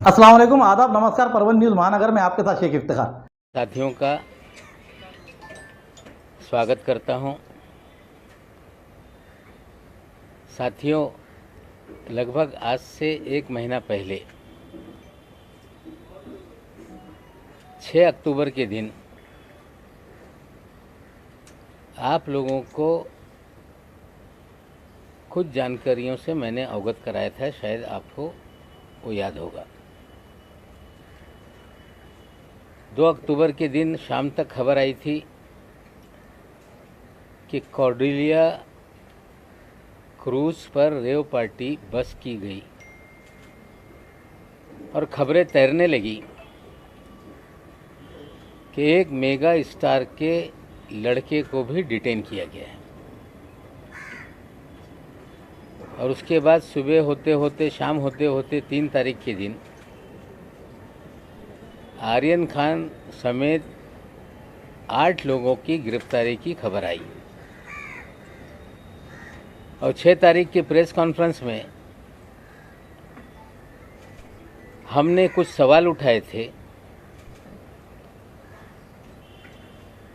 अस्सलाम वालेकुम, आदाब, नमस्कार। परवन न्यूज़ महानगर में आपके साथ शेख इफ्तिखार। साथियों का स्वागत करता हूं। साथियों, लगभग आज से 1 महीना पहले 6 अक्टूबर के दिन आप लोगों को कुछ जानकारियों से मैंने अवगत कराया था, शायद आपको वो याद होगा। 2 अक्टूबर के दिन शाम तक खबर आई थी कि कॉर्डेलिया क्रूज पर रेव पार्टी बस की गई और खबरें तैरने लगी कि एक मेगा स्टार के लड़के को भी डिटेन किया गया है। और उसके बाद सुबह होते होते शाम होते होते 3 तारीख के दिन आर्यन खान समेत 8 लोगों की गिरफ्तारी की खबर आई। और 6 तारीख के प्रेस कॉन्फ्रेंस में हमने कुछ सवाल उठाए थे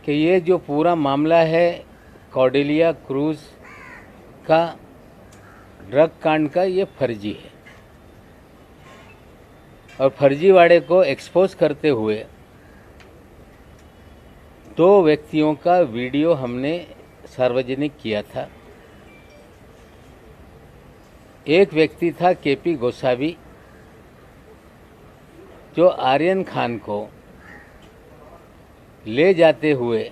कि ये जो पूरा मामला है कॉर्डेलिया क्रूज का ड्रग कांड का, ये फर्जी है। और फर्जीवाड़े को एक्सपोज करते हुए 2 व्यक्तियों का वीडियो हमने सार्वजनिक किया था। एक व्यक्ति था केपी गोसावी, जो आर्यन खान को ले जाते हुए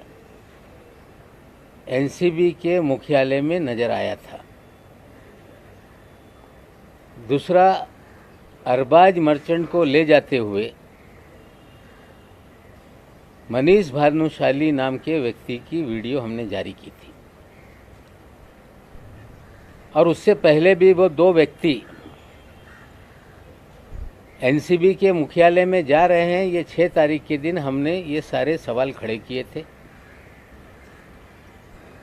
एनसीबी के मुख्यालय में नजर आया था। दूसरा, अरबाज मर्चेंट को ले जाते हुए मनीष भानुशाली नाम के व्यक्ति की वीडियो हमने जारी की थी। और उससे पहले भी वो 2 व्यक्ति एनसीबी के मुख्यालय में जा रहे हैं, ये 6 तारीख के दिन हमने ये सारे सवाल खड़े किए थे।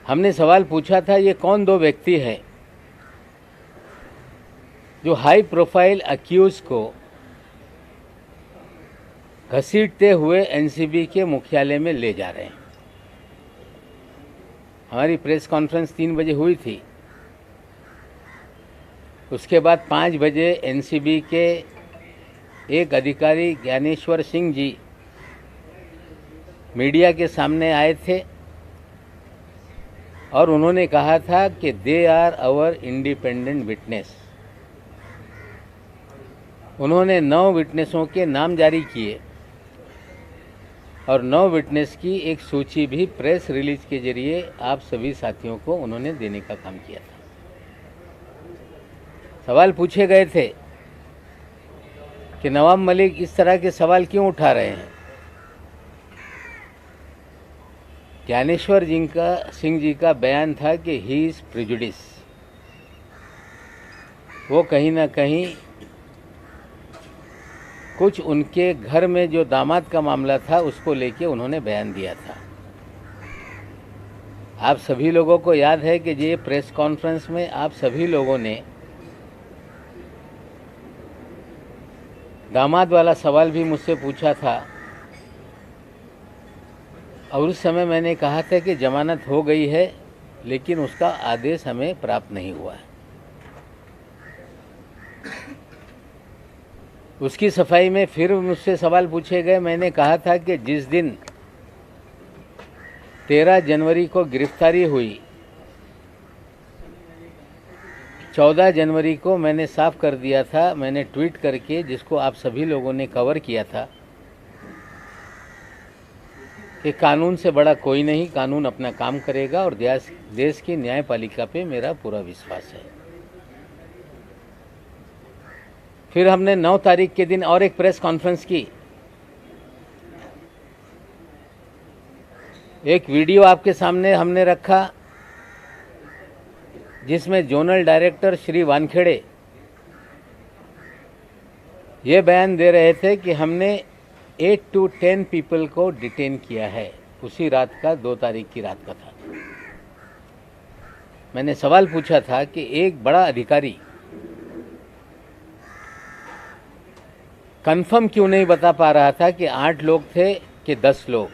हमने सवाल पूछा था, ये कौन 2 व्यक्ति हैं जो हाई प्रोफाइल अक्यूज को घसीटते हुए एनसीबी के मुख्यालय में ले जा रहे हैं। हमारी प्रेस कॉन्फ्रेंस 3 बजे हुई थी। उसके बाद 5 बजे एनसीबी के एक अधिकारी ज्ञानेश्वर सिंह जी मीडिया के सामने आए थे और उन्होंने कहा था कि they are our independent witness. उन्होंने 9 विटनेसों के नाम जारी किए और 9 विटनेस की एक सूची भी प्रेस रिलीज के जरिए आप सभी साथियों को उन्होंने देने का काम किया था। सवाल पूछे गए थे कि नवाब मलिक इस तरह के सवाल क्यों उठा रहे हैं। ज्ञानेश्वर सिंह जी का बयान था कि ही इज प्रिजुडिस। वो कहीं ना कहीं कुछ उनके घर में जो दामाद का मामला था उसको लेके उन्होंने बयान दिया था। आप सभी लोगों को याद है कि ये प्रेस कॉन्फ्रेंस में आप सभी लोगों ने दामाद वाला सवाल भी मुझसे पूछा था और उस समय मैंने कहा था कि जमानत हो गई है, लेकिन उसका आदेश हमें प्राप्त नहीं हुआ है। उसकी सफाई में फिर मुझसे सवाल पूछे गए। मैंने कहा था कि जिस दिन 13 जनवरी को गिरफ्तारी हुई, 14 जनवरी को मैंने साफ कर दिया था, मैंने ट्वीट करके, जिसको आप सभी लोगों ने कवर किया था, कि कानून से बड़ा कोई नहीं, कानून अपना काम करेगा और देश की न्यायपालिका पे मेरा पूरा विश्वास है। फिर हमने 9 तारीख के दिन और एक प्रेस कॉन्फ्रेंस की। एक वीडियो आपके सामने हमने रखा जिसमें जोनल डायरेक्टर श्री वानखेड़े ये बयान दे रहे थे कि हमने 8 to 10 पीपल को डिटेन किया है। उसी रात का 2 तारीख की रात का था। मैंने सवाल पूछा था कि एक बड़ा अधिकारी कंफर्म क्यों नहीं बता पा रहा था कि 8 लोग थे कि 10 लोग,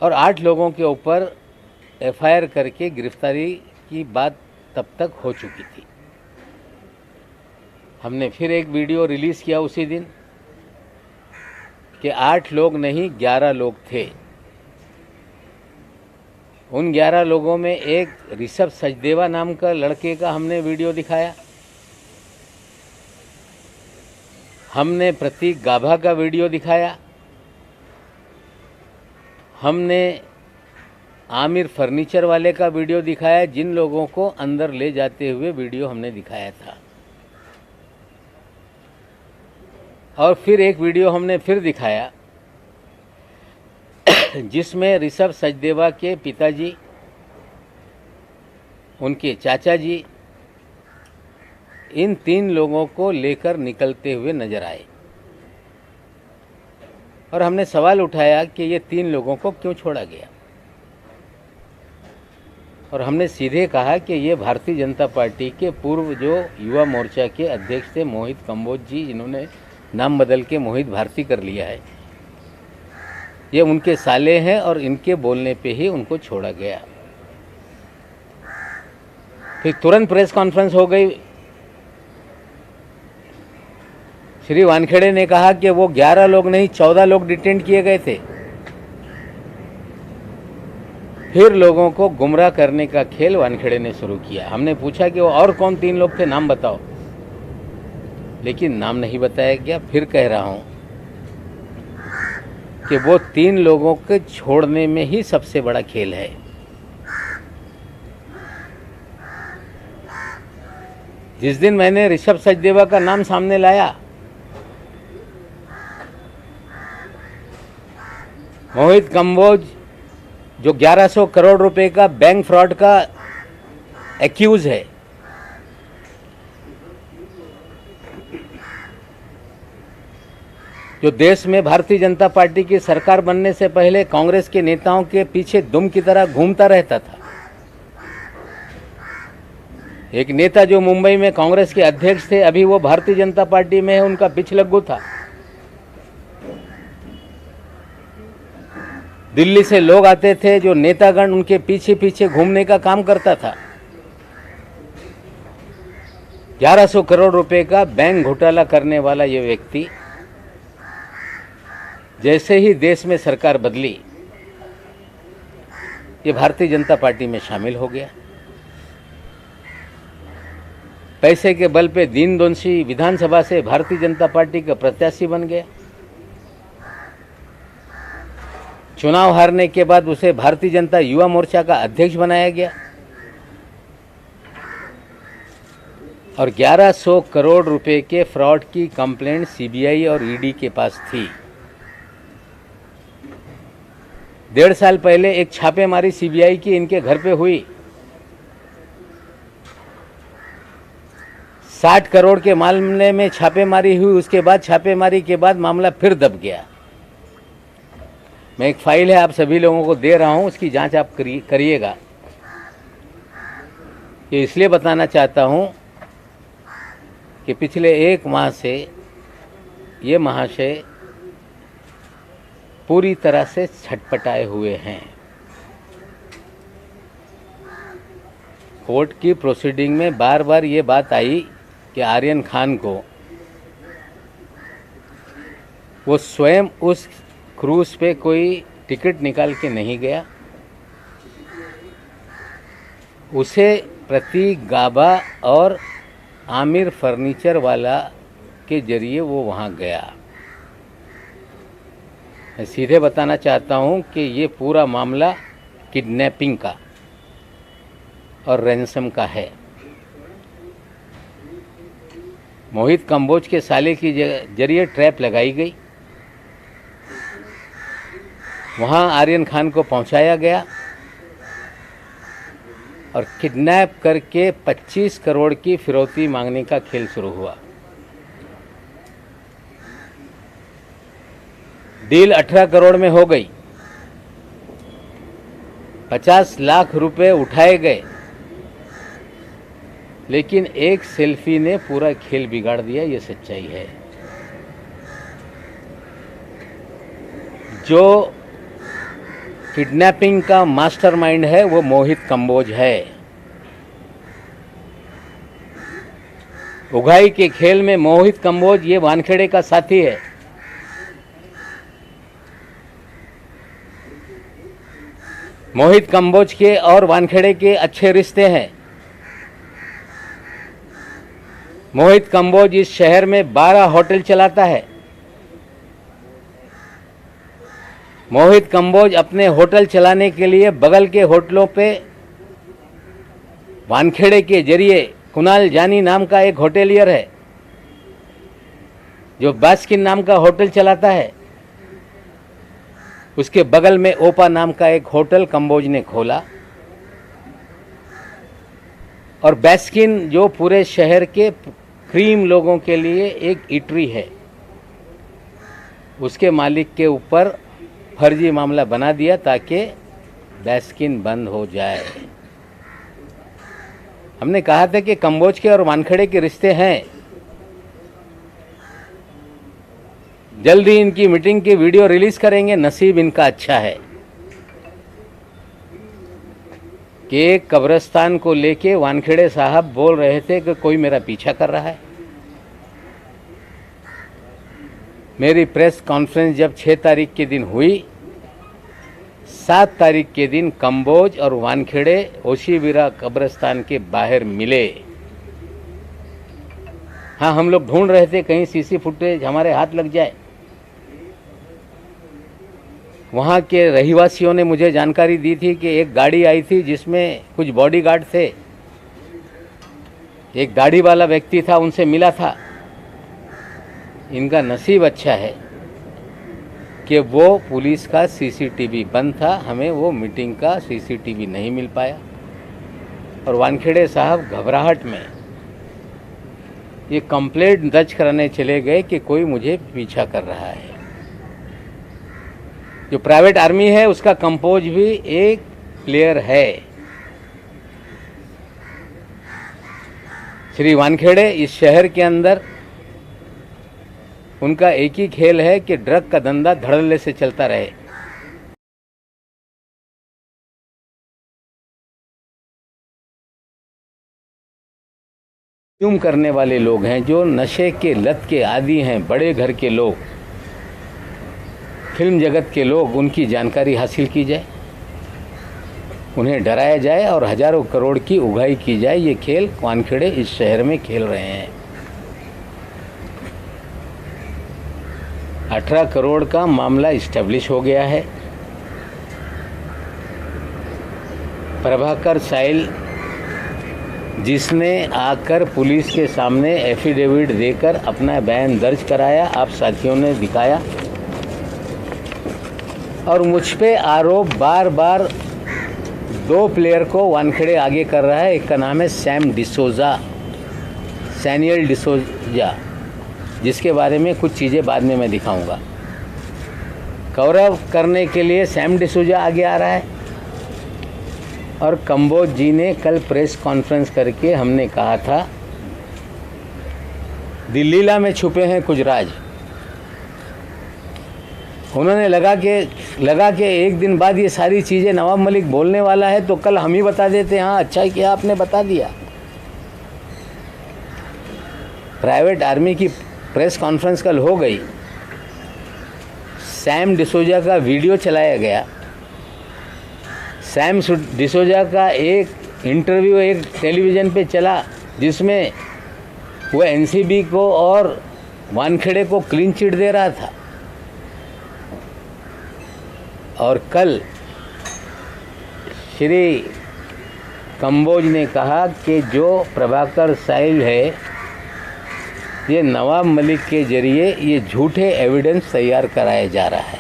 और 8 लोगों के ऊपर एफआईआर करके गिरफ्तारी की बात तब तक हो चुकी थी। हमने फिर एक वीडियो रिलीज़ किया उसी दिन कि 8 लोग नहीं 11 लोग थे। उन 11 लोगों में एक ऋषभ सचदेवा नाम का लड़के का हमने वीडियो दिखाया, हमने प्रतीक गाभा का वीडियो दिखाया, हमने आमिर फर्नीचर वाले का वीडियो दिखाया, जिन लोगों को अंदर ले जाते हुए वीडियो हमने दिखाया था। और फिर एक वीडियो हमने फिर दिखाया जिसमें ऋषभ सचदेवा के पिताजी, उनके चाचा जी, इन 3 लोगों को लेकर निकलते हुए नजर आए। और हमने सवाल उठाया कि ये 3 लोगों को क्यों छोड़ा गया, और हमने सीधे कहा कि ये भारतीय जनता पार्टी के पूर्व जो युवा मोर्चा के अध्यक्ष थे मोहित कंबोज जी, जिन्होंने नाम बदल के मोहित भारती कर लिया है, ये उनके साले हैं और इनके बोलने पे ही उनको छोड़ा गया। फिर तुरंत प्रेस कॉन्फ्रेंस हो गई। श्री वानखेड़े ने कहा कि वो 11 लोग नहीं 14 लोग डिटेन किए गए थे। फिर लोगों को गुमराह करने का खेल वानखेड़े ने शुरू किया। हमने पूछा कि वो और कौन 3 लोग थे, नाम बताओ, लेकिन नाम नहीं बताया गया। फिर कह रहा हूं कि वो 3 लोगों के छोड़ने में ही सबसे बड़ा खेल है। जिस दिन मैंने ऋषभ सचदेवा का नाम सामने लाया, मोहित कंबोज जो 1100 करोड़ रुपए का बैंक फ्रॉड का एक्यूज है, जो देश में भारतीय जनता पार्टी की सरकार बनने से पहले कांग्रेस के नेताओं के पीछे दुम की तरह घूमता रहता था, एक नेता जो मुंबई में कांग्रेस के अध्यक्ष थे, अभी वो भारतीय जनता पार्टी में है, उनका पिछलग्गू था। दिल्ली से लोग आते थे, जो नेतागण उनके पीछे पीछे घूमने का काम करता था। 1100 करोड़ रुपए का बैंक घोटाला करने वाला ये व्यक्ति जैसे ही देश में सरकार बदली, ये भारतीय जनता पार्टी में शामिल हो गया। पैसे के बल पे दीन-दोषी विधानसभा से भारतीय जनता पार्टी का प्रत्याशी बन गया। चुनाव हारने के बाद उसे भारतीय जनता युवा मोर्चा का अध्यक्ष बनाया गया और 1100 करोड़ रुपए के फ्रॉड की कंप्लेंट सीबीआई और ईडी के पास थी। 1.5 साल पहले एक छापेमारी सीबीआई की इनके घर पे हुई। 60 करोड़ के मामले में छापेमारी हुई। उसके बाद छापेमारी के बाद मामला फिर दब गया। मैं एक फाइल है आप सभी लोगों को दे रहा हूं, उसकी जांच आप करिएगा। ये इसलिए बताना चाहता हूं कि पिछले 1 माह से ये महाशय पूरी तरह से छटपटाए हुए हैं। कोर्ट की प्रोसीडिंग में बार बार ये बात आई कि आर्यन खान को वो स्वयं उस क्रूज पे कोई टिकट निकाल के नहीं गया, उसे प्रतीक गाभा और आमिर फर्नीचर वाला के जरिए वो वहाँ गया। मैं सीधे बताना चाहता हूँ कि ये पूरा मामला किडनैपिंग का और रैंसम का है। मोहित कंबोज के साले की जरिए ट्रैप लगाई गई, वहाँ आर्यन खान को पहुँचाया गया और किडनैप करके 25 करोड़ की फिरौती मांगने का खेल शुरू हुआ। डील 18 करोड़ में हो गई। 50 लाख रुपए उठाए गए लेकिन एक सेल्फी ने पूरा खेल बिगाड़ दिया, ये सच्चाई है। जो किडनैपिंग का मास्टरमाइंड है वो मोहित कंबोज है। उगाई के खेल में मोहित कंबोज ये वानखेड़े का साथी है। मोहित कंबोज के और वानखेड़े के अच्छे रिश्ते हैं। मोहित कंबोज इस शहर में 12 होटल चलाता है। मोहित कंबोज अपने होटल चलाने के लिए बगल के होटलों पे वानखेड़े के जरिए कुणाल जानी नाम का एक होटेलियर है जो बास्किन नाम का होटल चलाता है। उसके बगल में ओपा नाम का एक होटल कंबोज ने खोला। और बास्किन जो पूरे शहर के क्रीम लोगों के लिए एक इटरी है, उसके मालिक के ऊपर फर्जी मामला बना दिया ताकि बास्किन बंद हो जाए। हमने कहा था कि कंबोज के और वानखेड़े के रिश्ते हैं। जल्दी इनकी मीटिंग की वीडियो रिलीज करेंगे। नसीब इनका अच्छा है कि एक कब्रिस्तान को लेके वानखेड़े साहब बोल रहे थे कि कोई मेरा पीछा कर रहा है। मेरी प्रेस कॉन्फ्रेंस जब 6 तारीख के दिन हुई, 7 तारीख के दिन कंबोज और वानखेड़े ओशीवीरा कब्रिस्तान के बाहर मिले। हाँ, हम लोग ढूंढ रहे थे कहीं सीसी फुटेज हमारे हाथ लग जाए। वहाँ के रहिवासियों ने मुझे जानकारी दी थी कि एक गाड़ी आई थी जिसमें कुछ बॉडीगार्ड थे। एक दाढ़ी वाला व्यक्ति था, उनसे मिला था। इनका नसीब अच्छा है कि वो पुलिस का सीसीटीवी बंद था, हमें वो मीटिंग का सीसीटीवी नहीं मिल पाया। और वानखेड़े साहब घबराहट में ये कंप्लेंट दर्ज कराने चले गए कि कोई मुझे पीछा कर रहा है। जो प्राइवेट आर्मी है उसका कंपोज भी एक प्लेयर है। श्री वानखेड़े इस शहर के अंदर उनका एक ही खेल है कि ड्रग का धंधा धड़ल्ले से चलता रहे। क्यों करने वाले लोग हैं, जो नशे के लत के आदी हैं, बड़े घर के लोग, फिल्म जगत के लोग, उनकी जानकारी हासिल की जाए, उन्हें डराया जाए और हजारों करोड़ की उगाही की जाए। ये खेल वानखेड़े इस शहर में खेल रहे हैं। 18 करोड़ का मामला इस्टेब्लिश हो गया है। प्रभाकर साइल जिसने आकर पुलिस के सामने एफिडेविट देकर अपना बयान दर्ज कराया, आप साथियों ने दिखाया। और मुझ पे आरोप बार बार 2 प्लेयर को वानखेड़े आगे कर रहा है। एक का नाम है सैनियल डिसोजा, जिसके बारे में कुछ चीज़ें बाद में मैं दिखाऊंगा। कवरअप करने के लिए सैम डिसूजा आगे आ रहा है। और कंबोज जी ने कल प्रेस कॉन्फ्रेंस करके हमने कहा था दिल्लीला में छुपे हैं कुछ राज। उन्होंने लगा के एक दिन बाद ये सारी चीज़ें नवाब मलिक बोलने वाला है तो कल हम ही बता देते। हाँ, अच्छा किया आपने बता दिया। प्राइवेट आर्मी की प्रेस कॉन्फ्रेंस कल हो गई। सैम डिसोजा का वीडियो चलाया गया। सैम डिसोजा का एक इंटरव्यू एक टेलीविज़न पे चला जिसमें वो एनसीबी को और वानखेड़े को क्लीन चिट दे रहा था। और कल श्री कंबोज ने कहा कि जो प्रभाकर साइल है, ये नवाब मलिक के जरिए ये झूठे एविडेंस तैयार कराया जा रहा है।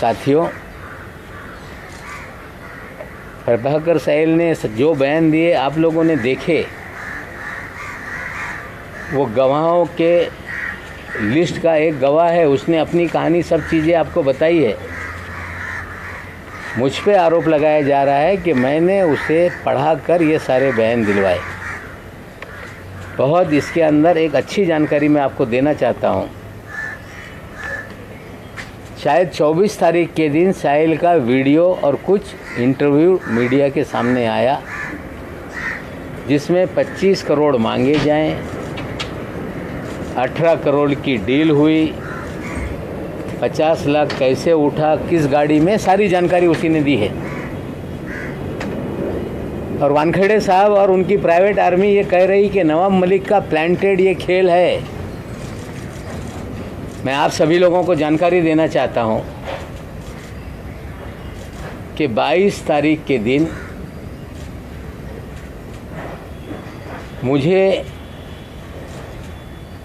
साथियों, प्रभाकर साइल ने जो बयान दिए आप लोगों ने देखे। वो गवाहों के लिस्ट का एक गवाह है, उसने अपनी कहानी सब चीज़ें आपको बताई है। मुझ पे आरोप लगाया जा रहा है कि मैंने उसे पढ़ा कर ये सारे बयान दिलवाए। बहुत इसके अंदर एक अच्छी जानकारी मैं आपको देना चाहता हूँ। शायद 24 तारीख के दिन साहिल का वीडियो और कुछ इंटरव्यू मीडिया के सामने आया, जिसमें 25 करोड़ मांगे जाएं, 18 करोड़ की डील हुई, 50 लाख कैसे उठा, किस गाड़ी में, सारी जानकारी उसी ने दी है। और वानखेड़े साहब और उनकी प्राइवेट आर्मी ये कह रही कि नवाब मलिक का प्लांटेड ये खेल है। मैं आप सभी लोगों को जानकारी देना चाहता हूं कि 22 तारीख के दिन मुझे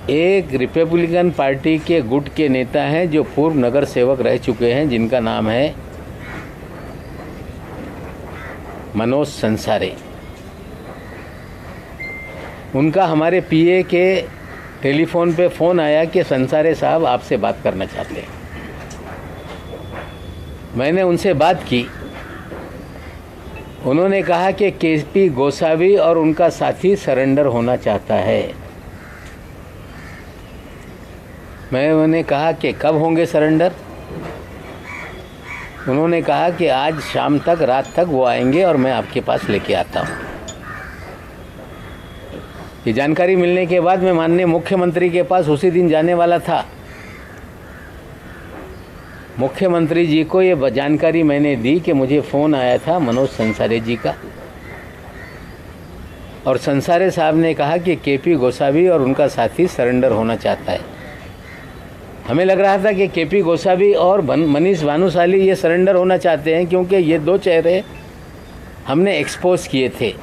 एक रिपब्लिकन पार्टी के गुट के नेता हैं जो पूर्व नगर सेवक रह चुके हैं, जिनका नाम है मनोज संसारे। उनका हमारे पीए के टेलीफोन पे फ़ोन आया कि संसारे साहब आपसे बात करना चाहते हैं। मैंने उनसे बात की। उन्होंने कहा कि केपी गोसावी और उनका साथी सरेंडर होना चाहता है। मैंने कहा कि कब होंगे सरेंडर? उन्होंने कहा कि आज शाम तक, रात तक वो आएंगे और मैं आपके पास लेके आता हूँ। ये जानकारी मिलने के बाद मैं माननीय मुख्यमंत्री के पास उसी दिन जाने वाला था। मुख्यमंत्री जी को ये जानकारी मैंने दी कि मुझे फ़ोन आया था मनोज संसारे जी का, और संसारे साहब ने कहा कि केपी गोसावी और उनका साथी सरेंडर होना चाहता है। हमें लग रहा था कि केपी गोसावी और मनीष भानुशाली ये सरेंडर होना चाहते हैं, क्योंकि ये दो चेहरे हमने एक्सपोज किए थे।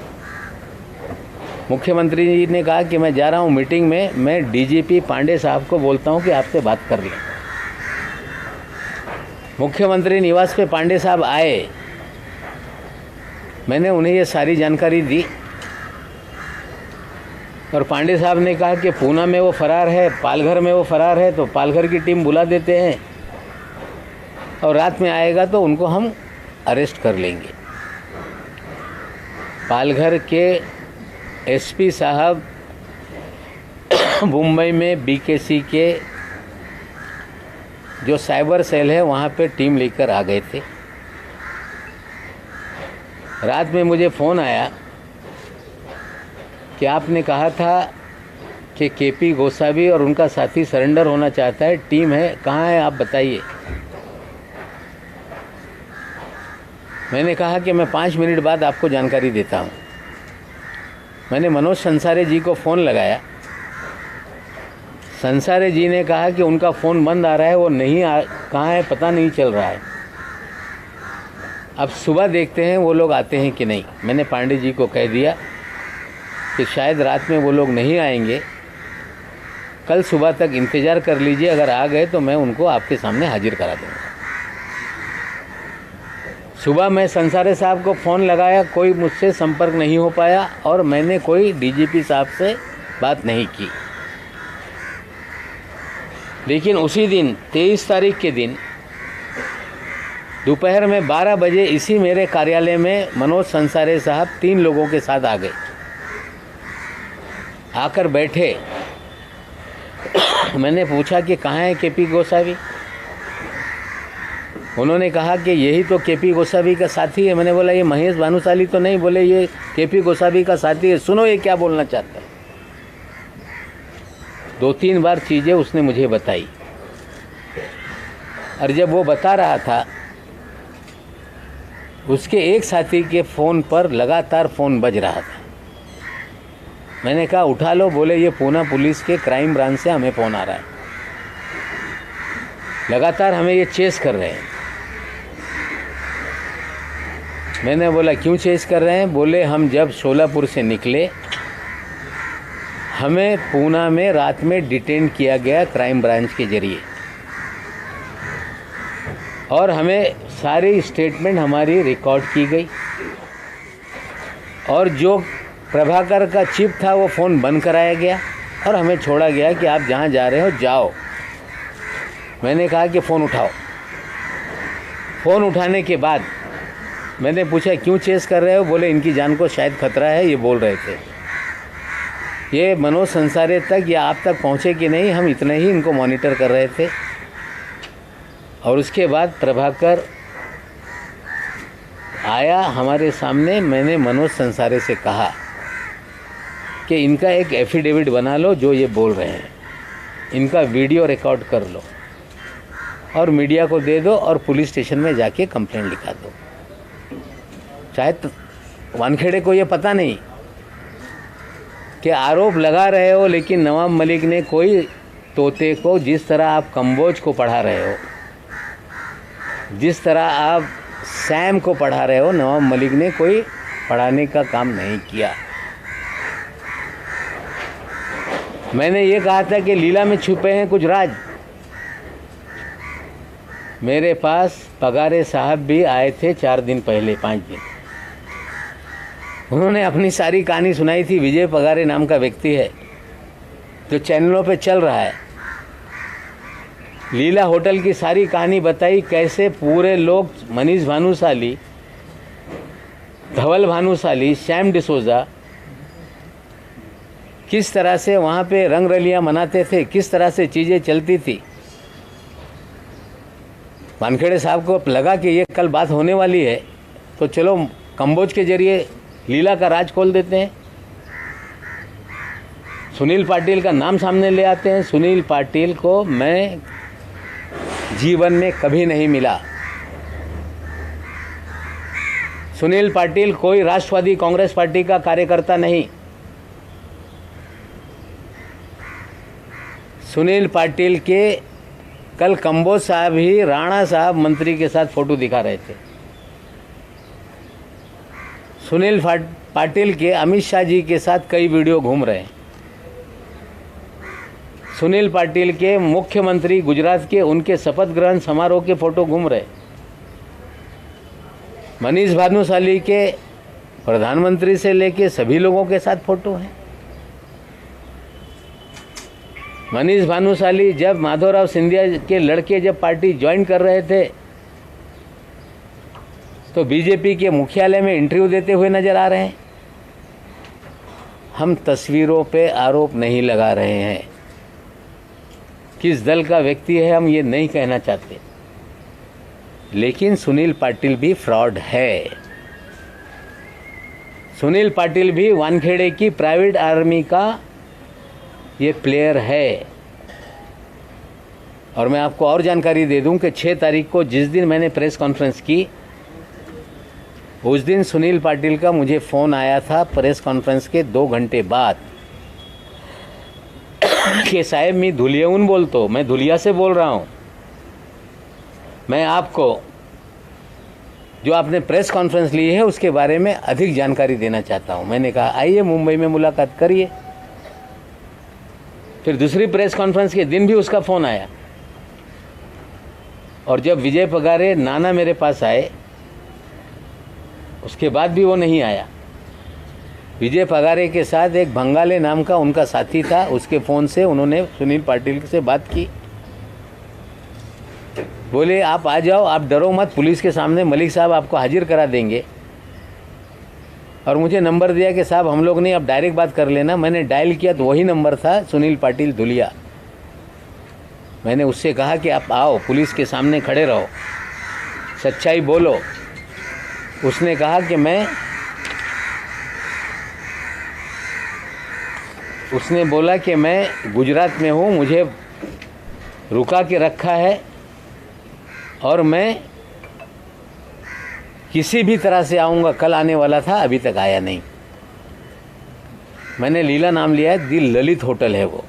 मुख्यमंत्री जी ने कहा कि मैं जा रहा हूँ मीटिंग में, मैं डीजीपी पांडे साहब को बोलता हूँ कि आपसे बात कर लें। मुख्यमंत्री निवास पे पांडे साहब आए। मैंने उन्हें ये सारी जानकारी दी और पांडे साहब ने कहा कि पूना में वो फ़रार है, पालघर में वो फ़रार है, तो पालघर की टीम बुला देते हैं और रात में आएगा तो उनको हम अरेस्ट कर लेंगे। पालघर के एसपी साहब मुंबई में बीकेसी के जो साइबर सेल है वहाँ पे टीम लेकर आ गए थे। रात में मुझे फ़ोन आया कि आपने कहा था कि केपी गोसावी और उनका साथी सरेंडर होना चाहता है, टीम है, कहाँ है आप बताइए। मैंने कहा कि मैं 5 मिनट बाद आपको जानकारी देता हूँ। मैंने मनोज संसारे जी को फ़ोन लगाया। संसारे जी ने कहा कि उनका फ़ोन बंद आ रहा है, वो नहीं कहाँ है पता नहीं चल रहा है। अब सुबह देखते हैं वो लोग आते हैं कि नहीं। मैंने पांडे जी को कह दिया कि शायद रात में वो लोग नहीं आएंगे, कल सुबह तक इंतज़ार कर लीजिए, अगर आ गए तो मैं उनको आपके सामने हाजिर करा दूँगा। सुबह मैं संसारे साहब को फ़ोन लगाया, कोई मुझसे संपर्क नहीं हो पाया और मैंने कोई डीजीपी साहब से बात नहीं की। लेकिन उसी दिन 23 तारीख के दिन दोपहर में 12 बजे इसी मेरे कार्यालय में मनोज संसारे साहब 3 लोगों के साथ आ गए। आकर बैठे। मैंने पूछा कि कहाँ है केपी गोसावी? उन्होंने कहा कि यही तो केपी गोसावी का साथी है। मैंने बोला ये महेश भानुशाली तो नहीं? बोले ये केपी गोसावी का साथी है। सुनो ये क्या बोलना चाहता है। 2-3 बार चीज़ें उसने मुझे बताई और जब वो बता रहा था उसके एक साथी के फ़ोन पर लगातार फ़ोन बज रहा था। मैंने कहा उठा लो। बोले ये पूना पुलिस के क्राइम ब्रांच से हमें फ़ोन आ रहा है, लगातार हमें ये चेस कर रहे हैं। मैंने बोला क्यों चेस कर रहे हैं? बोले हम जब शोलापुर से निकले हमें पूना में रात में डिटेन किया गया क्राइम ब्रांच के ज़रिए और हमें सारी स्टेटमेंट हमारी रिकॉर्ड की गई और जो प्रभाकर का चिप था वो फ़ोन बंद कराया गया और हमें छोड़ा गया कि आप जहाँ जा रहे हो जाओ। मैंने कहा कि फ़ोन उठाओ। फ़ोन उठाने के बाद मैंने पूछा क्यों चेस कर रहे हो, बोले इनकी जान को शायद खतरा है, ये बोल रहे थे। ये मनोज संसारे तक या आप तक पहुँचे कि नहीं, हम इतने ही इनको मॉनिटर कर रहे थे। और उसके बाद प्रभाकर आया हमारे सामने, मैंने मनोज संसारे से कहा कि इनका एक एफिडेविट बना लो, जो ये बोल रहे हैं इनका वीडियो रिकॉर्ड कर लो और मीडिया को दे दो और पुलिस स्टेशन में जाके कंप्लेंट लिखा दो। शायद वानखेड़े को ये पता नहीं कि आरोप लगा रहे हो, लेकिन नवाब मलिक ने कोई तोते को, जिस तरह आप कंबोज को पढ़ा रहे हो, जिस तरह आप सैम को पढ़ा रहे हो, नवाब मलिक ने कोई पढ़ाने का काम नहीं किया। मैंने ये कहा था कि लीला में छुपे हैं कुछ राज। मेरे पास पगारे साहब भी आए थे 4 दिन पहले, 5 दिन। उन्होंने अपनी सारी कहानी सुनाई थी। विजय पगारे नाम का व्यक्ति है जो चैनलों पे चल रहा है। लीला होटल की सारी कहानी बताई, कैसे पूरे लोग, मनीष भानुशाली, धवल भानुशाली, श्याम डिसोजा, किस तरह से वहाँ पे रंग रलियाँ मनाते थे, किस तरह से चीज़ें चलती थी। वानखेड़े साहब को लगा कि ये कल बात होने वाली है, तो चलो कंबोज के जरिए लीला का राज खोल देते हैं। सुनील पाटिल का नाम सामने ले आते हैं। सुनील पाटिल को मैं जीवन में कभी नहीं मिला। सुनील पाटिल कोई राष्ट्रवादी कांग्रेस पार्टी का कार्यकर्ता नहीं। सुनील पाटिल के कल कंबोज साहब ही राणा साहब मंत्री के साथ फोटो दिखा रहे थे। सुनील पाटिल के अमित शाह जी के साथ कई वीडियो घूम रहे हैं। सुनील पाटिल के मुख्यमंत्री गुजरात के, उनके शपथ ग्रहण समारोह के फोटो घूम रहे। मनीष भानुशाली के प्रधानमंत्री से लेके सभी लोगों के साथ फोटो हैं। मनीष भानुशाली जब माधवराव सिंधिया के लड़के जब पार्टी ज्वाइन कर रहे थे, तो बीजेपी के मुख्यालय में इंटरव्यू देते हुए नजर आ रहे हैं। हम तस्वीरों पे आरोप नहीं लगा रहे हैं। किस दल का व्यक्ति है हम ये नहीं कहना चाहते, लेकिन सुनील पाटिल भी फ्रॉड है। सुनील पाटिल भी वानखेड़े की प्राइवेट आर्मी का ये प्लेयर है। और मैं आपको और जानकारी दे दूं कि 6 तारीख को जिस दिन मैंने प्रेस कॉन्फ्रेंस की, उस दिन सुनील पाटिल का मुझे फ़ोन आया था प्रेस कॉन्फ्रेंस के 2 घंटे बाद कि साहब मैं धुलियाऊन बोलतो, मैं धुलिया से बोल रहा हूँ, मैं आपको जो आपने प्रेस कॉन्फ्रेंस ली है उसके बारे में अधिक जानकारी देना चाहता हूँ। मैंने कहा आइए मुंबई में मुलाकात करिए। फिर दूसरी प्रेस कॉन्फ्रेंस के दिन भी उसका फ़ोन आया। और जब विजय पगारे नाना मेरे पास आए, उसके बाद भी वो नहीं आया। विजय पगारे के साथ एक भंगाले नाम का उनका साथी था, उसके फ़ोन से उन्होंने सुनील पाटिल से बात की। बोले आप आ जाओ, आप डरो मत, पुलिस के सामने मलिक साहब आपको हाजिर करा देंगे। और मुझे नंबर दिया कि साहब हम लोग नहीं, आप डायरेक्ट बात कर लेना। मैंने डायल किया तो वही नंबर था, सुनील पाटिल धुलिया। मैंने उससे कहा कि आप आओ, पुलिस के सामने खड़े रहो, सच्चाई बोलो। उसने कहा कि उसने बोला कि मैं गुजरात में हूँ, मुझे रुका के रखा है और मैं किसी भी तरह से आऊँगा। कल आने वाला था, अभी तक आया नहीं। मैंने लीला नाम लिया है, दी ललित होटल है वो।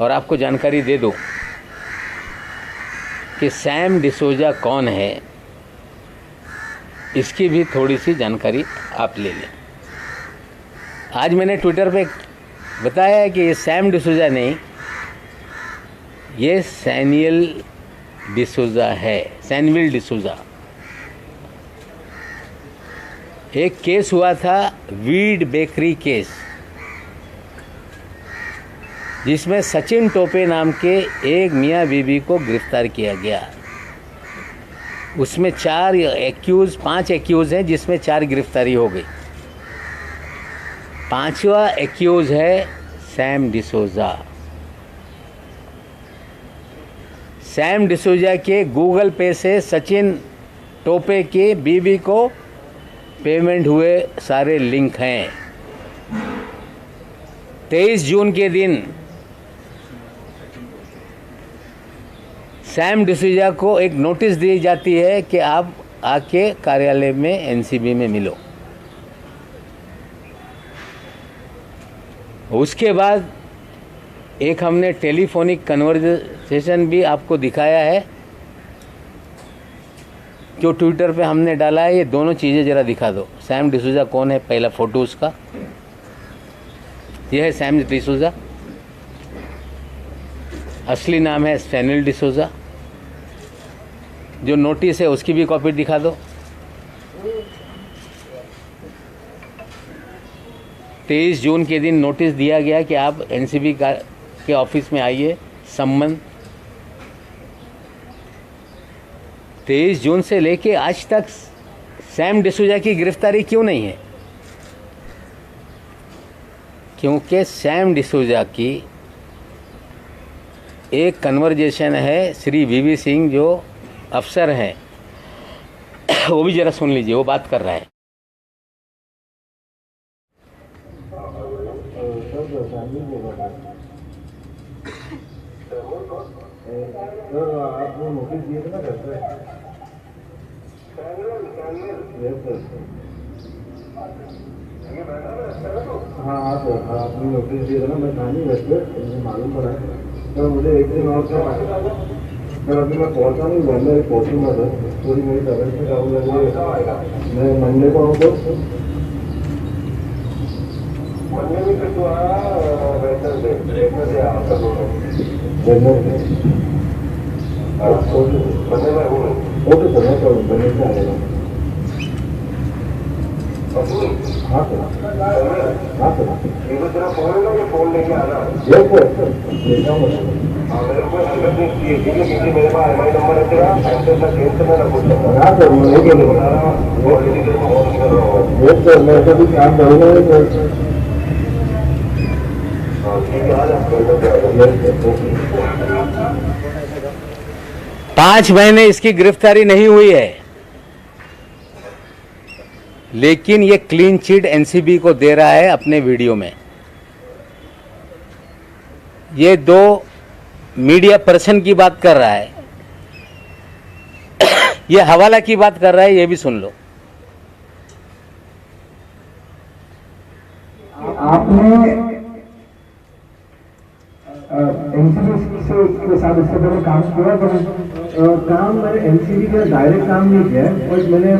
और आपको जानकारी दे दूं कि सैम डिसोजा कौन है, इसकी भी थोड़ी सी जानकारी आप ले लें। आज मैंने ट्विटर पे बताया है कि ये सैम डिसोजा नहीं, ये सैनियल डिसोजा है, सैनविल डिसोजा। एक केस हुआ था, वीड बेकरी केस, जिसमें सचिन टोपे नाम के एक मियाँ बीबी को गिरफ्तार किया गया। उसमें 5 एक्यूज़ हैं, जिसमें 4 गिरफ्तारी हो गई। 5वां एक्यूज़ है सैम डिसोजा। सैम डिसोजा के गूगल पे से सचिन टोपे के बीवी को पेमेंट हुए सारे लिंक हैं। 23 जून के दिन सैम डिसूजा को एक नोटिस दी जाती है कि आप आके कार्यालय में एनसीबी में मिलो। उसके बाद एक हमने टेलीफोनिक कन्वर्सेशन भी आपको दिखाया है, जो ट्विटर पे हमने डाला है। ये दोनों चीज़ें ज़रा दिखा दो। सैम डिसूजा कौन है, पहला फ़ोटो उसका, यह है सैम डिसूजा। असली नाम है स्टेनिल डिसूजा। जो नोटिस है उसकी भी कॉपी दिखा दो। 23 जून के दिन नोटिस दिया गया कि आप एनसीबी के ऑफिस में आइए, सम्मन। 23 जून से लेके आज तक सैम डिसूजा की गिरफ्तारी क्यों नहीं है? क्योंकि सैम डिसूजा की एक कन्वर्जेशन है श्री वीवी सिंह जो अफसर हैं, वो भी ज़रा सुन लीजिए, वो बात कर रहा है। आपको नोटिस दिए थे ना घर पे? हाँ हाँ सर, आपने नोटिस दिया था ना, मैं था नहीं घर पे, मुझे मालूम पड़ा है। सर मुझे एक दिन और सर अभी मैं पहुँचा नहीं, घर में पहुँचूँगा सर। पूरी मेरी तबियत से काम लगे, मैं मंडे को आऊँ तो मंडे में फिर तो ओके सर, मैं करूँ बनने से आएगा। हाँ सर, हाँ सर, ये तेरा फोन है ना, ये फोन लेके आना। यस सर, लेता हूँ। हाँ मेरे को हरकत नहीं चाहिए, ठीक है? क्योंकि मेरे पास एमआई नंबर है तेरा, ऐसे मैं केस से मैं ना पूछ सकता। हाँ सर, मैं नहीं बोलूँ, बता रहा हूँ, ऑलरेडी तेरे को फोन कर रहा हूँ। यस सर, मैं ऐसा कुछ काम करूँगा नहीं सर। हाँ ठीक है, आ जाओ। 5 महीने इसकी गिरफ्तारी नहीं हुई है, लेकिन ये क्लीन चिट एनसीबी को दे रहा है अपने वीडियो में। ये 2 मीडिया पर्सन की बात कर रहा है, ये हवाला की बात कर रहा है, ये भी सुन लो। आपने एनसीबी के साथ इससे पहले काम किया, पर काम मैंने एनसीबी का डायरेक्ट काम नहीं किया है, बट मैंने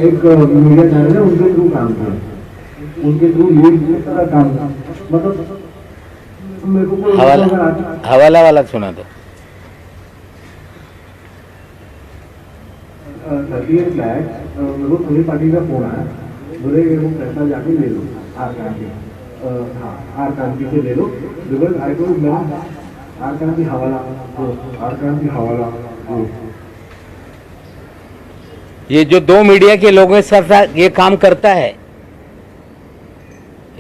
एक मीडिया चैनल है उनके थ्रू काम किया, उनके थ्रू ये सारा काम था। मतलब मेरे को कोई हवाला वाला सुना दो। 38 लाख मेरे को सुनील पाटिल का फोन आया, बोले मेरे को पैसा जाके ले लो आर क्रांति से ले लो, बिकॉज आई टोल्ड मैं आर क्रांति हवाला ये जो 2 मीडिया के लोगों के साथ ये काम करता है,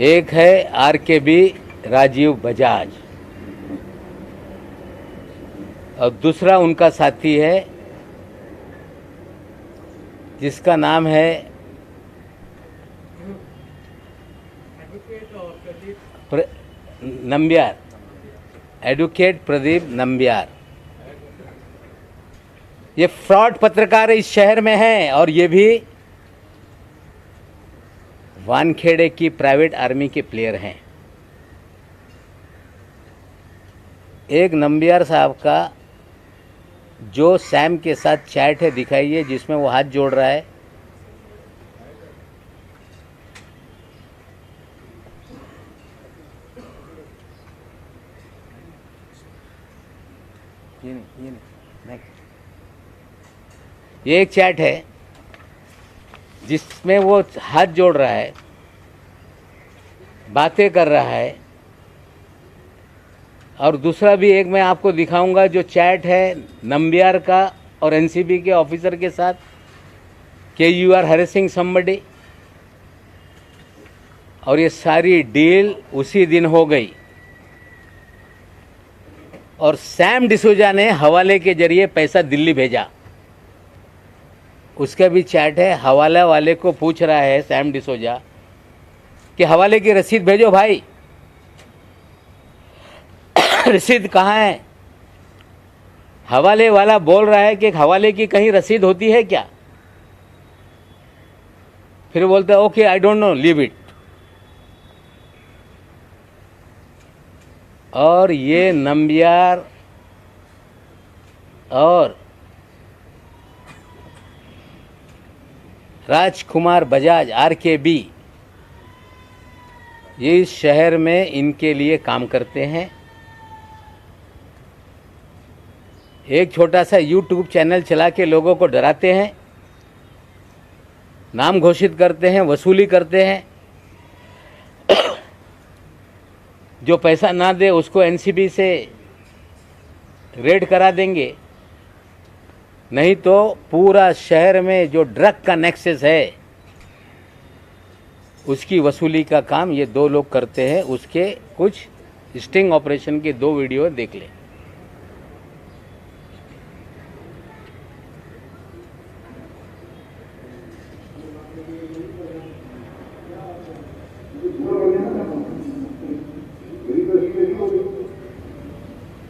एक है आरकेबी राजीव बजाज और दूसरा उनका साथी है जिसका नाम है नंबियार, एडवोकेट प्रदीप नंबियार। ये फ्रॉड पत्रकार इस शहर में हैं और ये भी वानखेड़े की प्राइवेट आर्मी के प्लेयर हैं। एक नंबियार साहब का जो सैम के साथ चैट है दिखाइए, जिसमें वो हाथ जोड़ रहा है। ये एक चैट है जिसमें वो हाथ जोड़ रहा है, बातें कर रहा है। और दूसरा भी एक मैं आपको दिखाऊंगा जो चैट है नंबियार का और एनसीबी के ऑफिसर के साथ कि यू आर हैरेसिंग समबडी, और ये सारी डील उसी दिन हो गई। और सैम डिसूजा ने हवाले के जरिए पैसा दिल्ली भेजा, उसका भी चैट है। हवाला वाले को पूछ रहा है सैम डिसूजा कि हवाले की रसीद भेजो भाई, रसीद कहाँ है? हवाले वाला बोल रहा है कि हवाले की कहीं रसीद होती है क्या? फिर बोलता है okay I don't know, leave it. और ये नंबियार और राजकुमार बजाज RKB ये इस शहर में इनके लिए काम करते हैं। एक छोटा सा YouTube चैनल चला के लोगों को डराते हैं, नाम घोषित करते हैं, वसूली करते हैं। जो पैसा ना दे उसको NCB से रेड करा देंगे, नहीं तो पूरा शहर में जो ड्रग का नेक्सस है उसकी वसूली का काम ये दो लोग करते हैं। उसके कुछ स्टिंग ऑपरेशन के 2 वीडियो देख लें।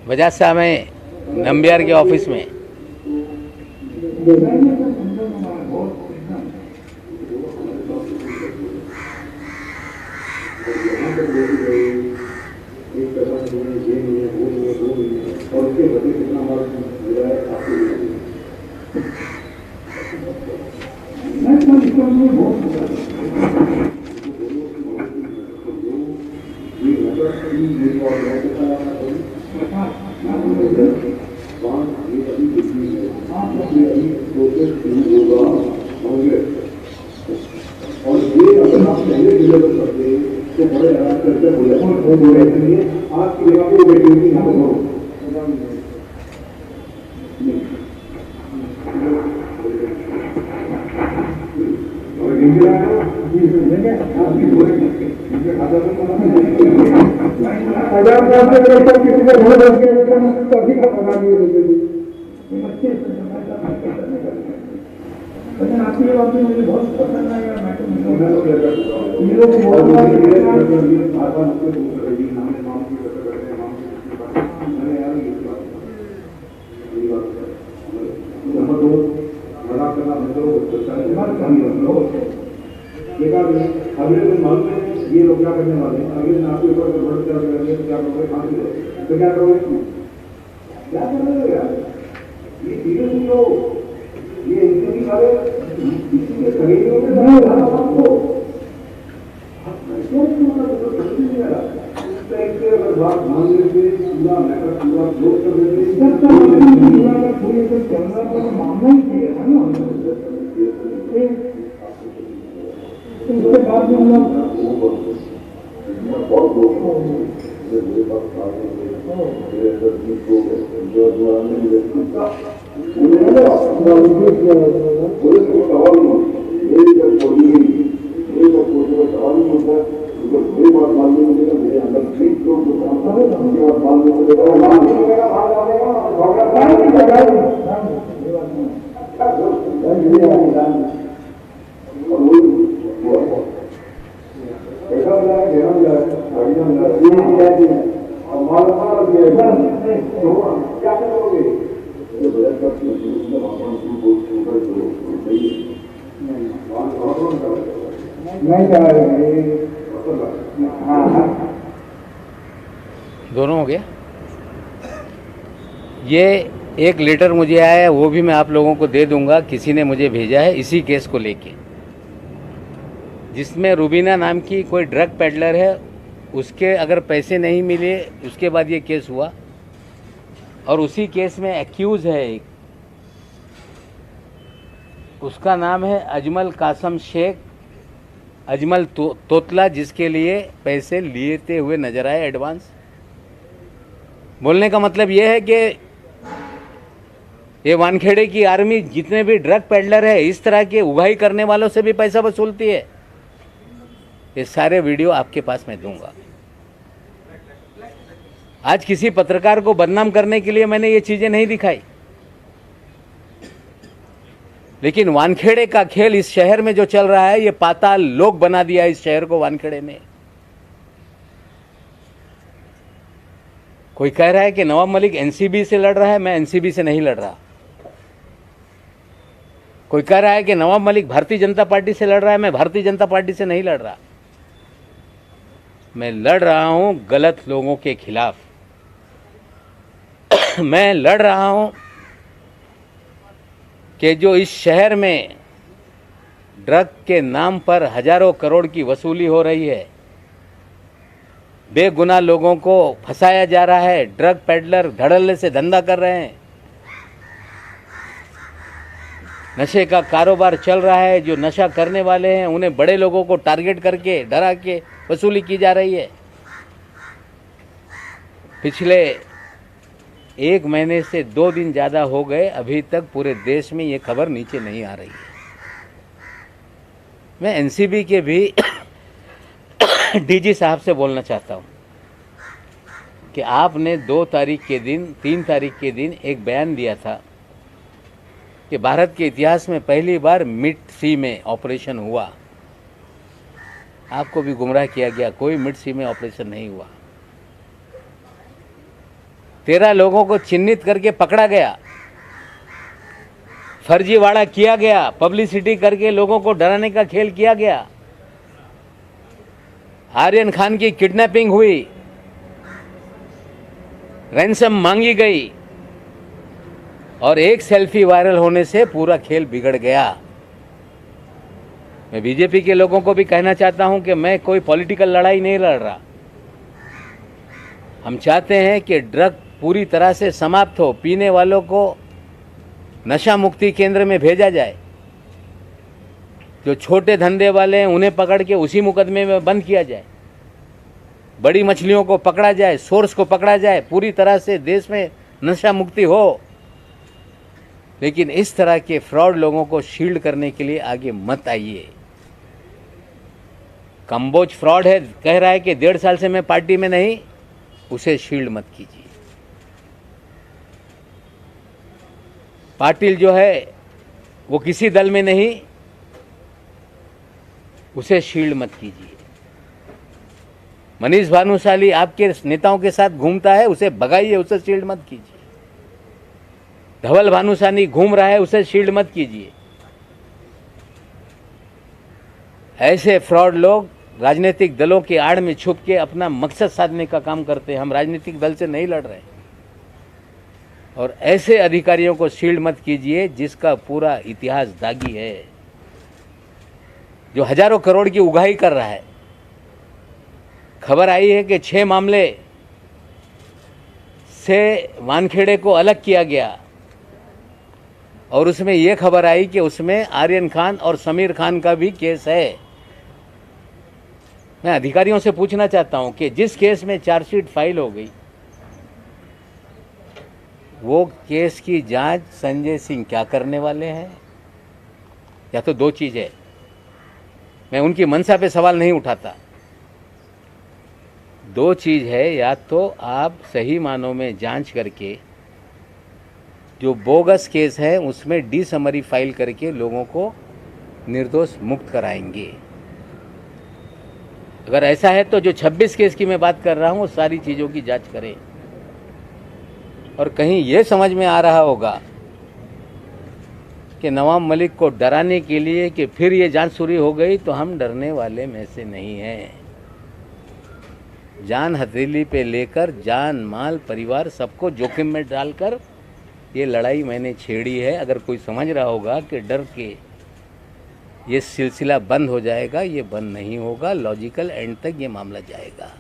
बजाज साहब हैं नंबियार के ऑफिस में। अगले दिन मालूम है ये लोग क्या करने वाले हैं, अगले दिन आपके ऊपर गड़बड़ क्या करेंगे, क्या करोगे, फांसी दो तो क्या करोगे, क्या करोगे यार? ये सीरियस नहीं हो, ये इनके भी सारे किसी के खरीदों में नहीं हो रहा आपको, अगर बात मान लेते पूरा मैटर पूरा क्लोज कर देते मामला ही किया है ना, उसके बाद में हम दोनों हो गया। ये एक लेटर मुझे आया है, वो भी मैं आप लोगों को दे दूंगा, किसी ने मुझे भेजा है इसी केस को लेके, जिसमें रुबीना नाम की कोई ड्रग पेडलर है, उसके अगर पैसे नहीं मिले उसके बाद ये केस हुआ। और उसी केस में एक्यूज़ है एक, उसका नाम है अजमल कासम शेख, अजमल तोतला, जिसके लिए पैसे लेते हुए नजर आए एडवांस। बोलने का मतलब ये है कि ये वानखेड़े की आर्मी जितने भी ड्रग पेडलर है, इस तरह के उगाही करने वालों से भी पैसा वसूलती है। ये सारे वीडियो आपके पास मैं दूंगा। आज किसी पत्रकार को बदनाम करने के लिए मैंने ये चीजें नहीं दिखाई, लेकिन वानखेड़े का खेल इस शहर में जो चल रहा है, ये पाताल लोक बना दिया इस शहर को वानखेड़े ने। कोई कह रहा है कि नवाब मलिक एनसीबी से लड़ रहा है, मैं एनसीबी से नहीं लड़ रहा। कोई कह रहा है कि नवाब मलिक भारतीय जनता पार्टी से लड़ रहा है, मैं भारतीय जनता पार्टी से नहीं लड़ रहा। मैं लड़ रहा हूं गलत लोगों के खिलाफ। मैं लड़ रहा हूं कि जो इस शहर में ड्रग के नाम पर हजारों करोड़ की वसूली हो रही है, बेगुनाह लोगों को फंसाया जा रहा है, ड्रग पेडलर धड़ल्ले से धंधा कर रहे हैं, नशे का कारोबार चल रहा है। जो नशा करने वाले हैं उन्हें बड़े लोगों को टारगेट करके डरा के वसूली की जा रही है। पिछले 1 महीने से 2 दिन ज़्यादा हो गए, अभी तक पूरे देश में ये खबर नीचे नहीं आ रही है। मैं एनसीबी के भी डीजी साहब से बोलना चाहता हूँ कि आपने 2 तारीख के दिन, 3 तारीख के दिन एक बयान दिया था कि भारत के इतिहास में पहली बार मिड सी में ऑपरेशन हुआ। आपको भी गुमराह किया गया, कोई मिड सी में ऑपरेशन नहीं हुआ। 13 लोगों को चिन्हित करके पकड़ा गया, फर्जीवाड़ा किया गया, पब्लिसिटी करके लोगों को डराने का खेल किया गया। आर्यन खान की किडनैपिंग हुई, रैंसम मांगी गई और एक सेल्फी वायरल होने से पूरा खेल बिगड़ गया। मैं बीजेपी के लोगों को भी कहना चाहता हूं कि मैं कोई पॉलिटिकल लड़ाई नहीं लड़ रहा। हम चाहते हैं कि ड्रग पूरी तरह से समाप्त हो, पीने वालों को नशा मुक्ति केंद्र में भेजा जाए। जो छोटे धंधे वाले हैं उन्हें पकड़ के उसी मुकदमे में बंद किया जाए, बड़ी मछलियों को पकड़ा जाए, सोर्स को पकड़ा जाए, पूरी तरह से देश में नशा मुक्ति हो। लेकिन इस तरह के फ्रॉड लोगों को शील्ड करने के लिए आगे मत आइए। कंबोज फ्रॉड है, कह रहा है कि 1.5 साल से मैं पार्टी में नहीं, उसे शील्ड मत कीजिए। पाटिल जो है वो किसी दल में नहीं, उसे शील्ड मत कीजिए। मनीष भानुशाली आपके नेताओं के साथ घूमता है, उसे भगाइए, उसे शील्ड मत कीजिए। धवल भानुशाली घूम रहा है, उसे शील्ड मत कीजिए। ऐसे फ्रॉड लोग राजनीतिक दलों के आड़ में छुप के अपना मकसद साधने का काम करते हैं। हम राजनीतिक दल से नहीं लड़ रहे और ऐसे अधिकारियों को शील्ड मत कीजिए जिसका पूरा इतिहास दागी है, जो हजारों करोड़ की उगाही कर रहा है। खबर आई है कि 6 मामले से वानखेड़े को अलग किया गया और उसमें यह खबर आई कि उसमें आर्यन खान और समीर खान का भी केस है। मैं अधिकारियों से पूछना चाहता हूं कि जिस केस में चार्जशीट फाइल हो गई, वो केस की जांच संजय सिंह क्या करने वाले हैं? या तो 2 चीज है, मैं उनकी मंशा पे सवाल नहीं उठाता। 2 चीज है, या तो आप सही मानों में जांच करके जो बोगस केस है उसमें डी समरी फाइल करके लोगों को निर्दोष मुक्त कराएंगे। अगर ऐसा है तो जो 26 केस की मैं बात कर रहा हूं, वो सारी चीज़ों की जांच करें। और कहीं ये समझ में आ रहा होगा कि नवाब मलिक को डराने के लिए कि फिर ये जांच शुरू हो गई, तो हम डरने वाले में से नहीं हैं। जान हथेली पे लेकर जान, माल, परिवार सबको जोखिम में डालकर ये लड़ाई मैंने छेड़ी है। अगर कोई समझ रहा होगा कि डर के ये सिलसिला बंद हो जाएगा, ये बंद नहीं होगा। लॉजिकल एंड तक ये मामला जाएगा।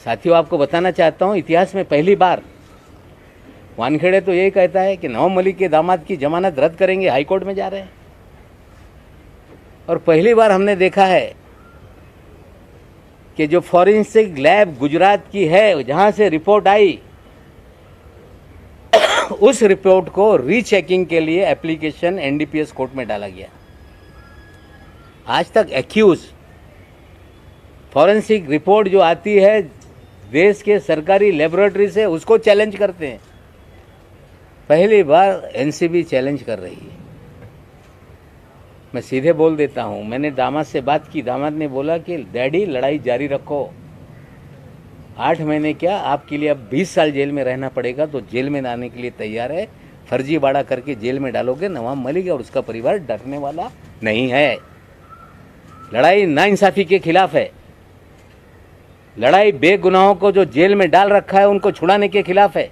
साथियों, आपको बताना चाहता हूँ, इतिहास में पहली बार वानखेड़े तो यही कहता है कि नवाब मलिक के दामाद की जमानत रद्द करेंगे, हाईकोर्ट में जा रहे हैं। और पहली बार हमने देखा है कि जो फॉरेंसिक लैब गुजरात की है, जहाँ से रिपोर्ट आई, उस रिपोर्ट को रीचेकिंग के लिए एप्लीकेशन एनडीपीएस कोर्ट में डाला गया। आज तक एक्यूज फॉरेंसिक रिपोर्ट जो आती है देश के सरकारी लेबोरेटरी से, उसको चैलेंज करते हैं। पहली बार एनसीबी चैलेंज कर रही है। मैं सीधे बोल देता हूं, मैंने दामाद से बात की, दामाद ने बोला कि डैडी लड़ाई जारी रखो, 8 महीने क्या आपके लिए अब 20 साल जेल में रहना पड़ेगा, तो जेल में आने के लिए तैयार है। फर्जीवाड़ा करके जेल में डालोगे, नवाब मलिक और उसका परिवार डरने वाला नहीं है। लड़ाई नाइंसाफी के खिलाफ है, लड़ाई बेगुनाहों को जो जेल में डाल रखा है उनको छुड़ाने के खिलाफ है,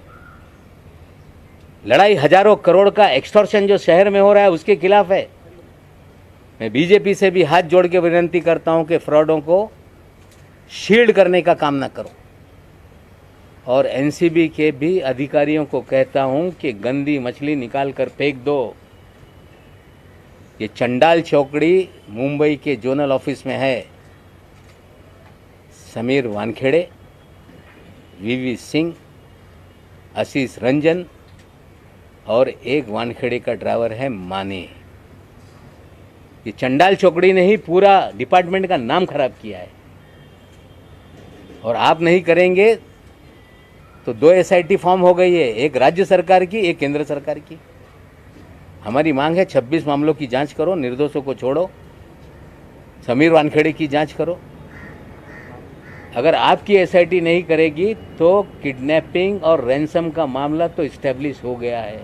लड़ाई हजारों करोड़ का एक्सटॉर्शन जो शहर में हो रहा है उसके खिलाफ है। मैं बीजेपी से भी हाथ जोड़ के विनती करता हूं कि फ्रॉडों को शील्ड करने का काम ना करो, और एनसीबी के भी अधिकारियों को कहता हूं कि गंदी मछली निकाल कर फेंक दो। ये चंडाल चौकड़ी मुंबई के जोनल ऑफिस में है। समीर वानखेड़े, वीवी सिंह, आशीष रंजन और एक वानखेड़े का ड्राइवर है माने। ये चंडाल चौकड़ी ने ही पूरा डिपार्टमेंट का नाम खराब किया है, और आप नहीं करेंगे तो 2 एसआईटी फॉर्म हो गई है, एक राज्य सरकार की, एक केंद्र सरकार की। हमारी मांग है 26 मामलों की जांच करो, निर्दोषों को छोड़ो, समीर वानखेड़े की जांच करो। अगर आपकी एसआईटी नहीं करेगी तो किडनैपिंग और रैंसम का मामला तो इस्टेब्लिश हो गया है।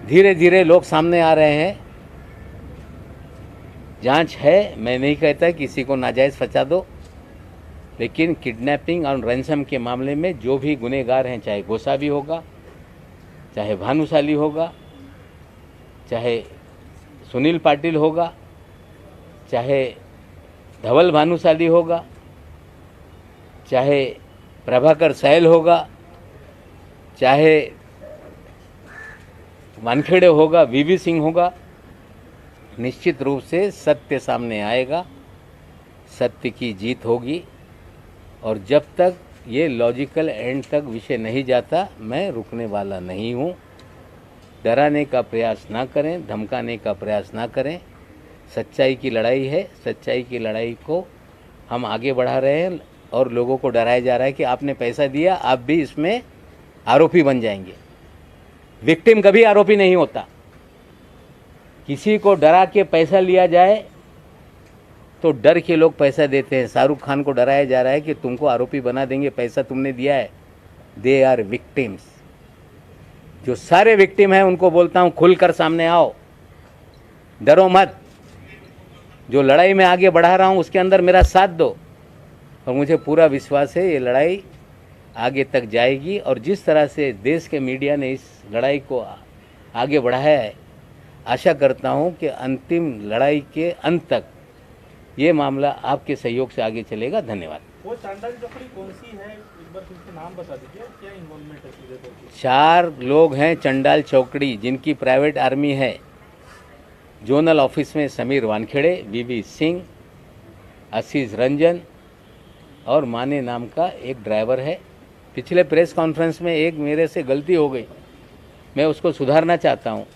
धीरे धीरे लोग सामने आ रहे हैं, जांच है, मैं नहीं कहता किसी को नाजायज फंसा दो, लेकिन किडनैपिंग और रैंसम के मामले में जो भी गुनहगार हैं, चाहे गोसावी होगा, चाहे भानुशाली होगा, चाहे सुनील पाटिल होगा, चाहे धवल भानुशाली होगा, चाहे प्रभाकर सहल होगा, चाहे वानखेड़े होगा, वीवी सिंह होगा, निश्चित रूप से सत्य सामने आएगा, सत्य की जीत होगी। और जब तक ये लॉजिकल एंड तक विषय नहीं जाता, मैं रुकने वाला नहीं हूँ। डराने का प्रयास ना करें, धमकाने का प्रयास ना करें। सच्चाई की लड़ाई है, सच्चाई की लड़ाई को हम आगे बढ़ा रहे हैं, और लोगों को डराया जा रहा है कि आपने पैसा दिया, आप भी इसमें आरोपी बन जाएंगे। विक्टिम कभी आरोपी नहीं होता। किसी को डरा के पैसा लिया जाए तो डर के लोग पैसा देते हैं। शाहरुख खान को डराया जा रहा है कि तुमको आरोपी बना देंगे, पैसा तुमने दिया है। They are victims. जो सारे विक्टिम हैं उनको बोलता हूं, खुलकर सामने आओ, डरो मत। जो लड़ाई में आगे बढ़ा रहा हूं उसके अंदर मेरा साथ दो, और मुझे पूरा विश्वास है ये लड़ाई आगे तक जाएगी। और जिस तरह से देश के मीडिया ने इस लड़ाई को आगे बढ़ाया है, आशा करता हूं कि अंतिम लड़ाई के अंत तक ये मामला आपके सहयोग से आगे चलेगा। धन्यवाद। वो चांडाल चौकड़ी कौन सी है, एक बार फिर नाम बता दीजिए, क्या इन्वॉल्वमेंट है सीधे तौर पे? 4 लोग हैं चंडाल चौकड़ी, जिनकी प्राइवेट आर्मी है। जोनल ऑफिस में समीर वानखेड़े, वीवी सिंह, आशीष रंजन और माने नाम का एक ड्राइवर है। पिछले प्रेस कॉन्फ्रेंस में एक मेरे से गलती हो गई, मैं उसको सुधारना चाहता हूँ।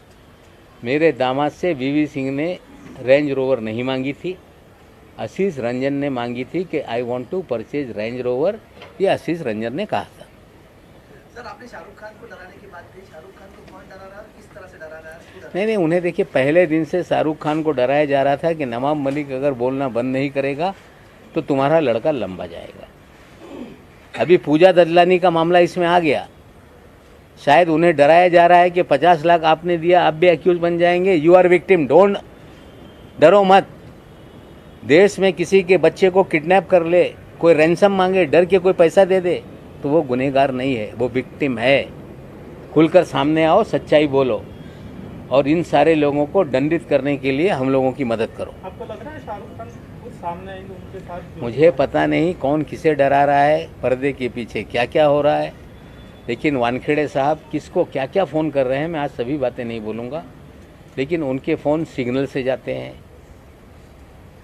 मेरे दामाद से वीवी सिंह ने रेंज रोवर नहीं मांगी थी, आशीष रंजन ने मांगी थी कि I want to purchase Range Rover, ये आशीष रंजन ने कहा था। सर, आपने शाहरुख खान को डराने की बात की, शाहरुख खान को कौन डरा रहा है, किस तरह से डरा रहा है? नहीं, उन्हें देखिए, पहले दिन से शाहरुख खान को डराया जा रहा था कि नवाब मलिक अगर बोलना बंद नहीं करेगा तो तुम्हारा लड़का लंबा जाएगा। अभी पूजा ददलानी का मामला इसमें आ गया, शायद उन्हें डराया जा रहा है कि 50 लाख आपने दिया, आप भी एक्यूज बन जाएंगे। यू आर विक्टिम, डोंट, डरो मत। देश में किसी के बच्चे को किडनैप कर ले, कोई रैंसम मांगे, डर के कोई पैसा दे दे, तो वो गुनहगार नहीं है, वो विक्टिम है। खुलकर सामने आओ, सच्चाई बोलो, और इन सारे लोगों को दंडित करने के लिए हम लोगों की मदद करो। आपको लग रहा है शाहरुख खान खुद सामने आएंगे उनके साथ? मुझे पता नहीं कौन किसे डरा रहा है, पर्दे के पीछे क्या क्या हो रहा है, लेकिन वानखेड़े साहब किसको क्या क्या फ़ोन कर रहे हैं, मैं आज सभी बातें नहीं बोलूँगा, लेकिन उनके फ़ोन सिग्नल से जाते हैं,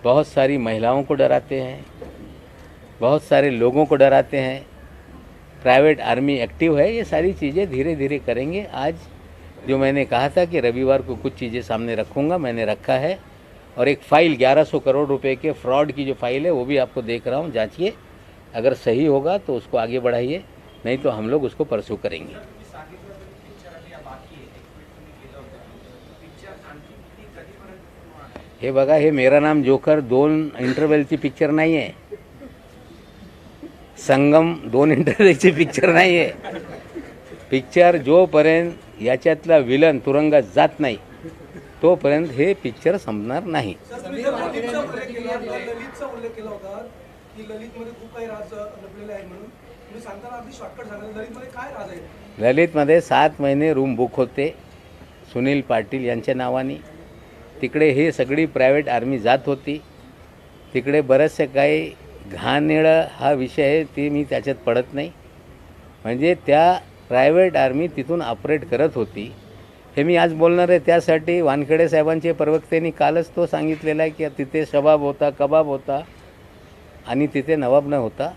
बहुत सारी महिलाओं को डराते हैं, बहुत सारे लोगों को डराते हैं। प्राइवेट आर्मी एक्टिव है, ये सारी चीज़ें धीरे धीरे करेंगे। आज जो मैंने कहा था कि रविवार को कुछ चीज़ें सामने रखूँगा, मैंने रखा है। और एक फ़ाइल 1100 करोड़ रुपए के फ्रॉड की जो फाइल है वो भी आपको देख रहा हूँ, जांचिए। अगर सही होगा तो उसको आगे बढ़ाइए, नहीं तो हम लोग उसको परसू करेंगे। हे बघा, हे मेरा नाम जोकर 2 इंटरवलची पिक्चर नाही आहे, संगम 2 इंटरवलची पिक्चर नाही आहे। पिक्चर जोपर्यंत याच्यातला विलन तुरुंगात जात नाही तोपर्यंत हे पिक्चर संपणार नाही। ललितचा उल्लेख केला होता की ललितमध्ये खूप काही राज लपलेले आहे म्हणून तुम्ही सांगताना अगदी शॉर्टकट सांगितलं, ललितमध्ये काय राज आहे? ललितमध्ये 7 महिने रूम बुक होते सुनील पाटील यांच्या नावाने। तिकडे हे सगळी प्रायव्हेट आर्मी जात होती। तिकडे बरेचसे काही घाणेरडा हा विषय आहे, ते मी त्याच्यात पडत नाही। म्हणजे त्या प्रायव्हेट आर्मी तिथून ऑपरेट करत होती, हे मी आज बोलणार आहे। त्यासाठी वानखेडे साहेबांचे प्रवक्त्यांनी कालच तो सांगितलेला आहे की तिथे शबाब होता, कबाब होता आणि तिथे नवाब न होता,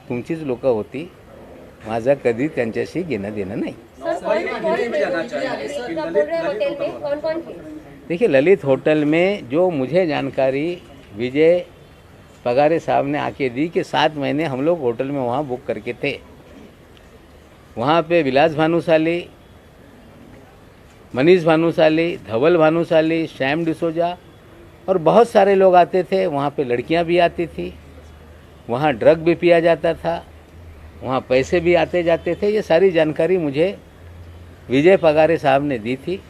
तुमचीच लोकं होती। माझा कधी त्यांच्याशी घेणं देणं नाही। देखिए, ललित होटल में जो मुझे जानकारी विजय पगारे साहब ने आके दी कि 7 महीने हम लोग होटल में वहाँ बुक करके थे। वहाँ पे विलास भानुशाली, मनीष भानुशाली, धवल भानुशाली, श्याम डिसोजा और बहुत सारे लोग आते थे। वहाँ पे लड़कियाँ भी आती थी, वहाँ ड्रग भी पिया जाता था, वहाँ पैसे भी आते जाते थे। ये सारी जानकारी मुझे विजय पगारे साहब ने दी थी,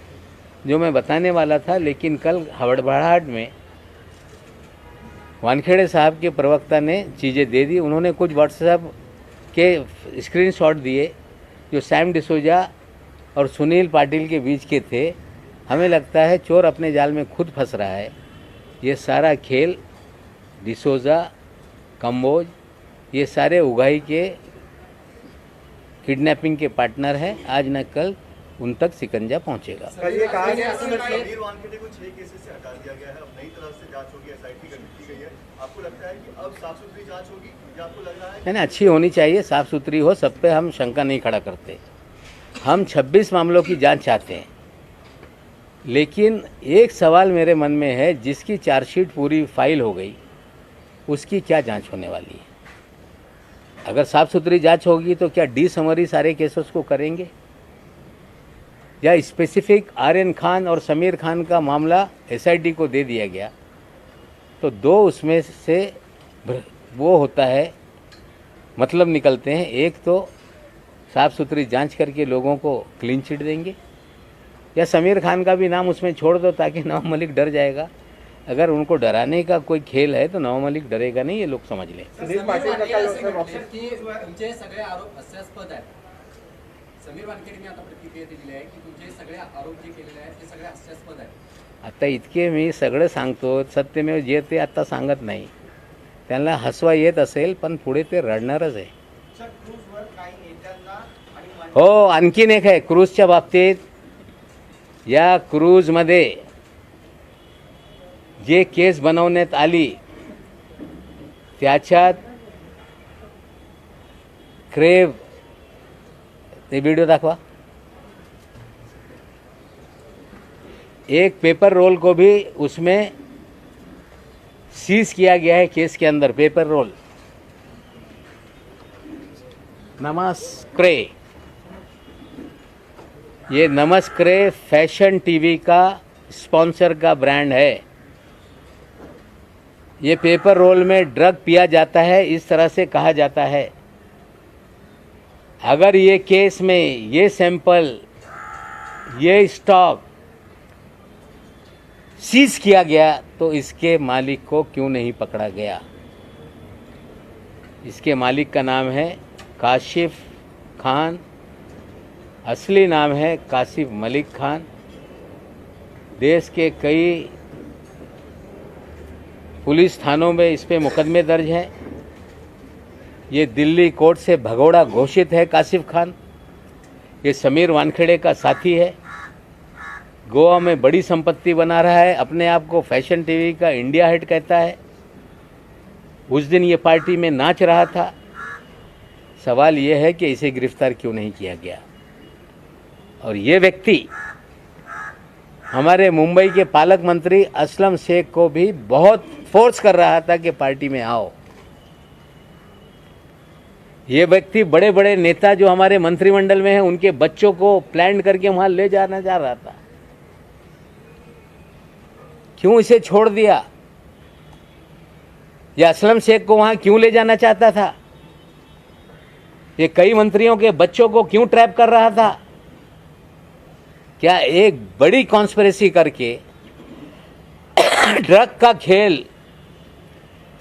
जो मैं बताने वाला था। लेकिन कल हड़बड़ाहट में वानखेड़े साहब के प्रवक्ता ने चीज़ें दे दी। उन्होंने कुछ व्हाट्सएप के स्क्रीनशॉट दिए जो सैम डिसोजा और सुनील पाटिल के बीच के थे। हमें लगता है चोर अपने जाल में खुद फंस रहा है। ये सारा खेल डिसोजा, कंबोज, ये सारे उगाही के किडनैपिंग के पार्टनर हैं। आज न कल उन तक शिकंजा पहुंचेगा। समीर वानखेड़े को 6 केसेस से हटा दिया गया है, अब नई तरह से जांच होगी, एसआईटी गठित की गई है। आपको लगता है कि अब साफ सुथरी जांच होगी या आपको लग रहा है? नहीं, अच्छी होनी चाहिए, साफ सुथरी हो, सब पे हम शंका नहीं खड़ा करते। हम 26 मामलों की जांच चाहते हैं, लेकिन एक सवाल मेरे मन में है, जिसकी चार्जशीट पूरी फाइल हो गई उसकी क्या जांच होने वाली है? अगर साफ सुथरी जांच होगी तो क्या डी समरी सारे केसेस को करेंगे, या स्पेसिफिक आर्यन खान और समीर खान का मामला एसआईटी को दे दिया गया तो 2 उसमें से वो होता है, मतलब निकलते हैं। एक तो साफ सुथरी जांच करके लोगों को क्लीन चिट देंगे, या समीर खान का भी नाम उसमें छोड़ दो ताकि नवाब मलिक डर जाएगा। अगर उनको डराने का कोई खेल है तो नवाब मलिक डरेगा नहीं, ये लोग समझ लें। तुमचे सगळे आरोप हास्यास्पद आहेत। समीर वानखेडेंनी आता प्रतिक्रिया दिली आहे की तुमचे सगळे आरोप जे केलेले आहेत ते सगळे हास्यास्पद आहेत। आता इतके मी सगळं सांगतो, सत्यमेव जे ते आता सांगत नाही। त्यांना हसवा येत असेल पण पुढे ते रडणारच आहे। हो, आणखीन एक आहे क्रूजच्या बाबतीत। या क्रूजमध्ये जे केस बनवण्यात आली त्याच्यात क्रेव, ते वीडियो दाखवा। एक पेपर रोल को भी उसमें सीज किया गया है केस के अंदर, पेपर रोल। नमस्क्रे, ये नमस्क्रे फैशन टीवी का स्पॉन्सर का ब्रांड है। ये पेपर रोल में ड्रग पिया जाता है, इस तरह से कहा जाता है। अगर ये केस में ये सैंपल, ये स्टॉक सीज किया गया तो इसके मालिक को क्यों नहीं पकड़ा गया? इसके मालिक का नाम है काशिफ खान, असली नाम है कासिफ मलिक खान। देश के कई पुलिस थानों में इस पे मुकदमे दर्ज हैं। ये दिल्ली कोर्ट से भगोड़ा घोषित है कासिफ खान। ये समीर वानखेड़े का साथी है, गोवा में बड़ी संपत्ति बना रहा है, अपने आप को फैशन टीवी का इंडिया हेड कहता है। उस दिन ये पार्टी में नाच रहा था। सवाल ये है कि इसे गिरफ्तार क्यों नहीं किया गया। और ये व्यक्ति हमारे मुंबई के पालक मंत्री असलम शेख को भी बहुत फोर्स कर रहा था कि पार्टी में आओ। ये व्यक्ति बड़े बड़े नेता जो हमारे मंत्रिमंडल में हैं उनके बच्चों को प्लान करके वहां ले जाना चाह रहा था। क्यों इसे छोड़ दिया? ये असलम शेख को वहां क्यों ले जाना चाहता था? ये कई मंत्रियों के बच्चों को क्यों ट्रैप कर रहा था? क्या एक बड़ी कॉन्स्पिरेसी करके ड्रग का खेल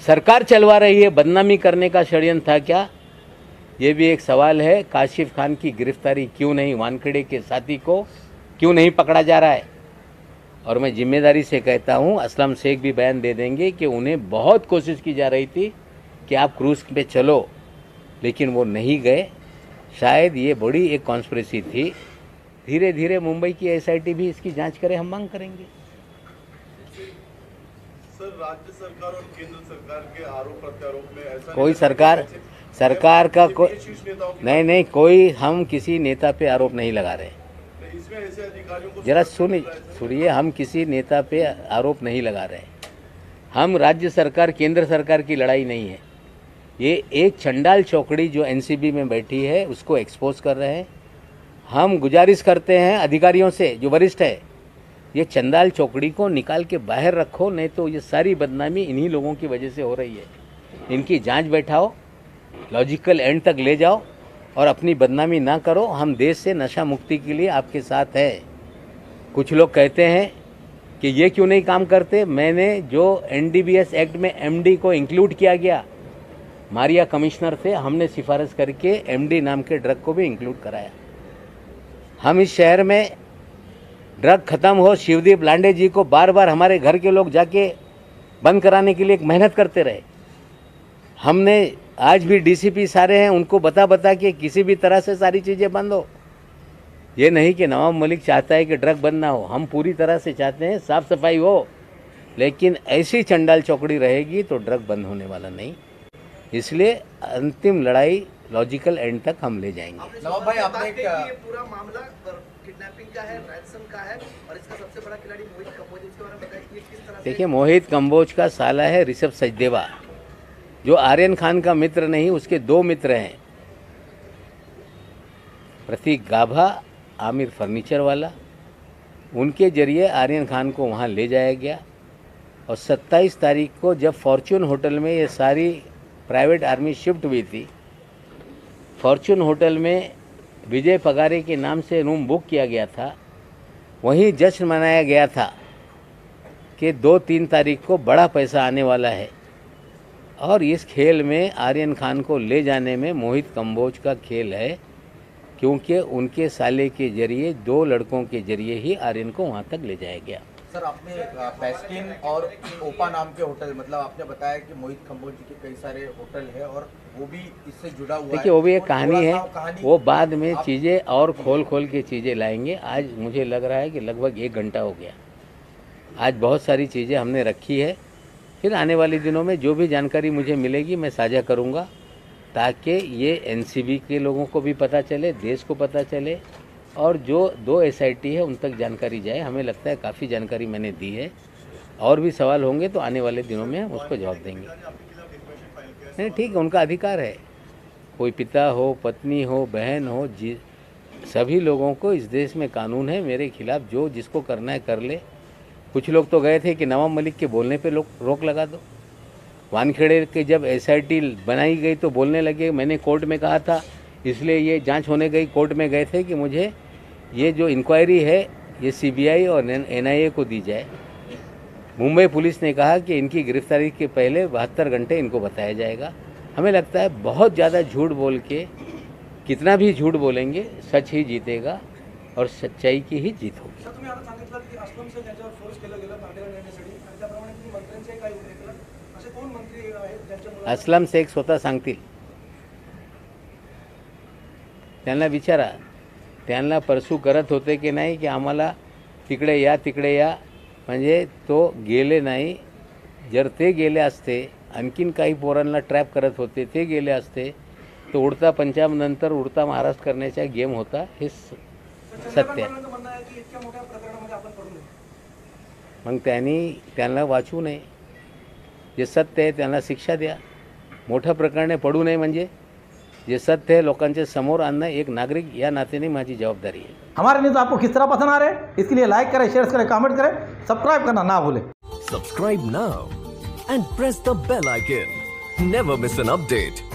सरकार चलवा रही है, बदनामी करने का षड्यंत्र था क्या? ये भी एक सवाल है। काशिफ खान की गिरफ्तारी क्यों नहीं, वानखेड़े के साथी को क्यों नहीं पकड़ा जा रहा है? और मैं जिम्मेदारी से कहता हूं, असलम शेख भी बयान दे देंगे कि उन्हें बहुत कोशिश की जा रही थी कि आप क्रूज पे चलो, लेकिन वो नहीं गए। शायद ये बड़ी एक कॉन्स्पिरेसी थी। धीरे धीरे मुंबई की एसआईटी भी इसकी जांच करे, हम मांग करेंगे। सर, राज्य सरकार और केंद्र सरकार के आरोप प्रत्यारोप में ऐसा कोई सरकार का कोई नहीं, कोई हम किसी नेता पे आरोप नहीं लगा रहे। इसमें ऐसे अधिकारियों को जरा सुनिए, हम किसी नेता पे आरोप नहीं लगा रहे। हम राज्य सरकार केंद्र सरकार की लड़ाई नहीं है। ये एक चंडाल चौकड़ी जो एनसीबी में बैठी है उसको एक्सपोज कर रहे हैं। हम गुजारिश करते हैं अधिकारियों से जो वरिष्ठ है, ये चंडाल चौकड़ी को निकाल के बाहर रखो, नहीं तो ये सारी बदनामी इन्हीं लोगों की वजह से हो रही है। इनकी जांच बैठाओ, लॉजिकल एंड तक ले जाओ और अपनी बदनामी ना करो। हम देश से नशा मुक्ति के लिए आपके साथ है। कुछ लोग कहते हैं कि ये क्यों नहीं काम करते। मैंने जो एनडीपीएस एक्ट में एमडी को इंक्लूड किया गया, मारिया कमिश्नर थे, हमने सिफारिश करके एमडी नाम के ड्रग को भी इंक्लूड कराया। हम इस शहर में ड्रग खत्म हो, शिवदीप लांडे जी को बार बार हमारे घर के लोग जाके बंद कराने के लिए एक मेहनत करते रहे। हमने आज भी डीसीपी सारे हैं, उनको बता के किसी भी तरह से सारी चीज़ें बंद हो। ये नहीं कि नवाब मलिक चाहता है कि ड्रग बंद ना हो, हम पूरी तरह से चाहते हैं साफ सफाई हो, लेकिन ऐसी चंडाल चौकड़ी रहेगी तो ड्रग बंद होने वाला नहीं। इसलिए अंतिम लड़ाई लॉजिकल एंड तक हम ले जाएंगे। नवाब भाई, आपने एक ये पूरा मामला किडनैपिंग का है, रैंसम का है और इसका सबसे बड़ा खिलाड़ी मोहित कंबोज, इसके बारे में बताइए कि किस तरह से। देखिए, मोहित कंबोज का साला है ऋषभ सचदेवा, जो आर्यन खान का मित्र नहीं, उसके दो मित्र हैं, प्रतीक गाभा, आमिर फर्नीचर वाला। उनके जरिए आर्यन खान को वहाँ ले जाया गया और 27 तारीख को जब फॉर्च्यून होटल में ये सारी प्राइवेट आर्मी शिफ्ट हुई थी, फॉर्च्यून होटल में विजय पगारे के नाम से रूम बुक किया गया था। वहीं जश्न मनाया गया था कि 2-3 तारीख को बड़ा पैसा आने वाला है और इस खेल में आर्यन खान को ले जाने में मोहित कंबोज का खेल है, क्योंकि उनके साले के जरिए 2 लड़कों के जरिए ही आर्यन को वहाँ तक ले जाया गया। सर, आपने बेस्टिन और ओपा नाम के होटल, मतलब आपने बताया कि मोहित कंबोज जी के कई सारे होटल है और वो भी इससे जुड़ा हुआ है। देखिए, वो भी एक तो कहानी है, कहानी वो बाद में चीज़ें और खोल के चीज़ें लाएंगे। आज मुझे लग रहा है कि लगभग 1 घंटा हो गया। आज बहुत सारी चीज़ें हमने रखी है, फिर आने वाले दिनों में जो भी जानकारी मुझे मिलेगी मैं साझा करूँगा, ताकि ये एनसीबी के लोगों को भी पता चले, देश को पता चले और जो 2 एसआईटी है उन तक जानकारी जाए। हमें लगता है काफ़ी जानकारी मैंने दी है, और भी सवाल होंगे तो आने वाले दिनों में हम उसको जवाब देंगे। नहीं, ठीक है, उनका अधिकार है। कोई पिता हो, पत्नी हो, बहन हो, सभी लोगों को इस देश में कानून है। मेरे खिलाफ जो जिसको करना है कर ले। कुछ लोग तो गए थे कि नवाब मलिक के बोलने पे रोक लगा दो। वानखेड़े के जब एसआईटी बनाई गई तो बोलने लगे, मैंने कोर्ट में कहा था, इसलिए ये जांच होने गई, कोर्ट में गए थे कि मुझे ये जो इंक्वायरी है ये सीबीआई और एनआईए को दी जाए। मुंबई पुलिस ने कहा कि इनकी गिरफ्तारी के पहले 72 घंटे इनको बताया जाएगा। हमें लगता है बहुत ज़्यादा झूठ बोल के, कितना भी झूठ बोलेंगे सच ही जीतेगा और सच्चाई की ही जीत होगी। सर, तुम्ही आता सांगितलं की असलम शेख यांच्यावर फोर्स केलं गेलं भांडेला नेण्यासाठी आणि त्याप्रमाणे तुम्ही मंत्र्यांचे काय उल्लेख केला? असे कोण मंत्री आहेत ज्यांच्यामुळे? असलम शेख स्वतः सांगतील, त्यांना विचारा। त्यांना परसू करत होते की नाही की आम्हाला तिकडे या तिकडे या, म्हणजे तो गेले नाही। जर ते गेले असते, आणखीन काही पोरांना ट्रॅप करत होते, ते गेले असते, तो उडता पंजाब नंतर उडता महाराष्ट्र करण्याचा गेम होता, हे सत्य आहे. चंद्रकांत म्हणणं आहे की इतक्या मोठ्या प्रकरणामध्ये आपण पडू नये. मग त्यांना वाचवू नये. जे सत्य आहे त्यांना शिक्षा द्या. मोठ्या प्रकरणे पडू नये म्हणजे जे सत्य आहे लोकांच्या समोर आणणं एक नागरिक या नात्याने माझी जवाबदारी आहे. हमारे न्यूज़ आपको किस तरह पसंद आ रहे हैं, इसके लिए लाइक करें, शेयर करें, कमेंट करें, सब्सक्राइब करना ना भूलें. Subscribe now and press the bell icon. Never miss an update.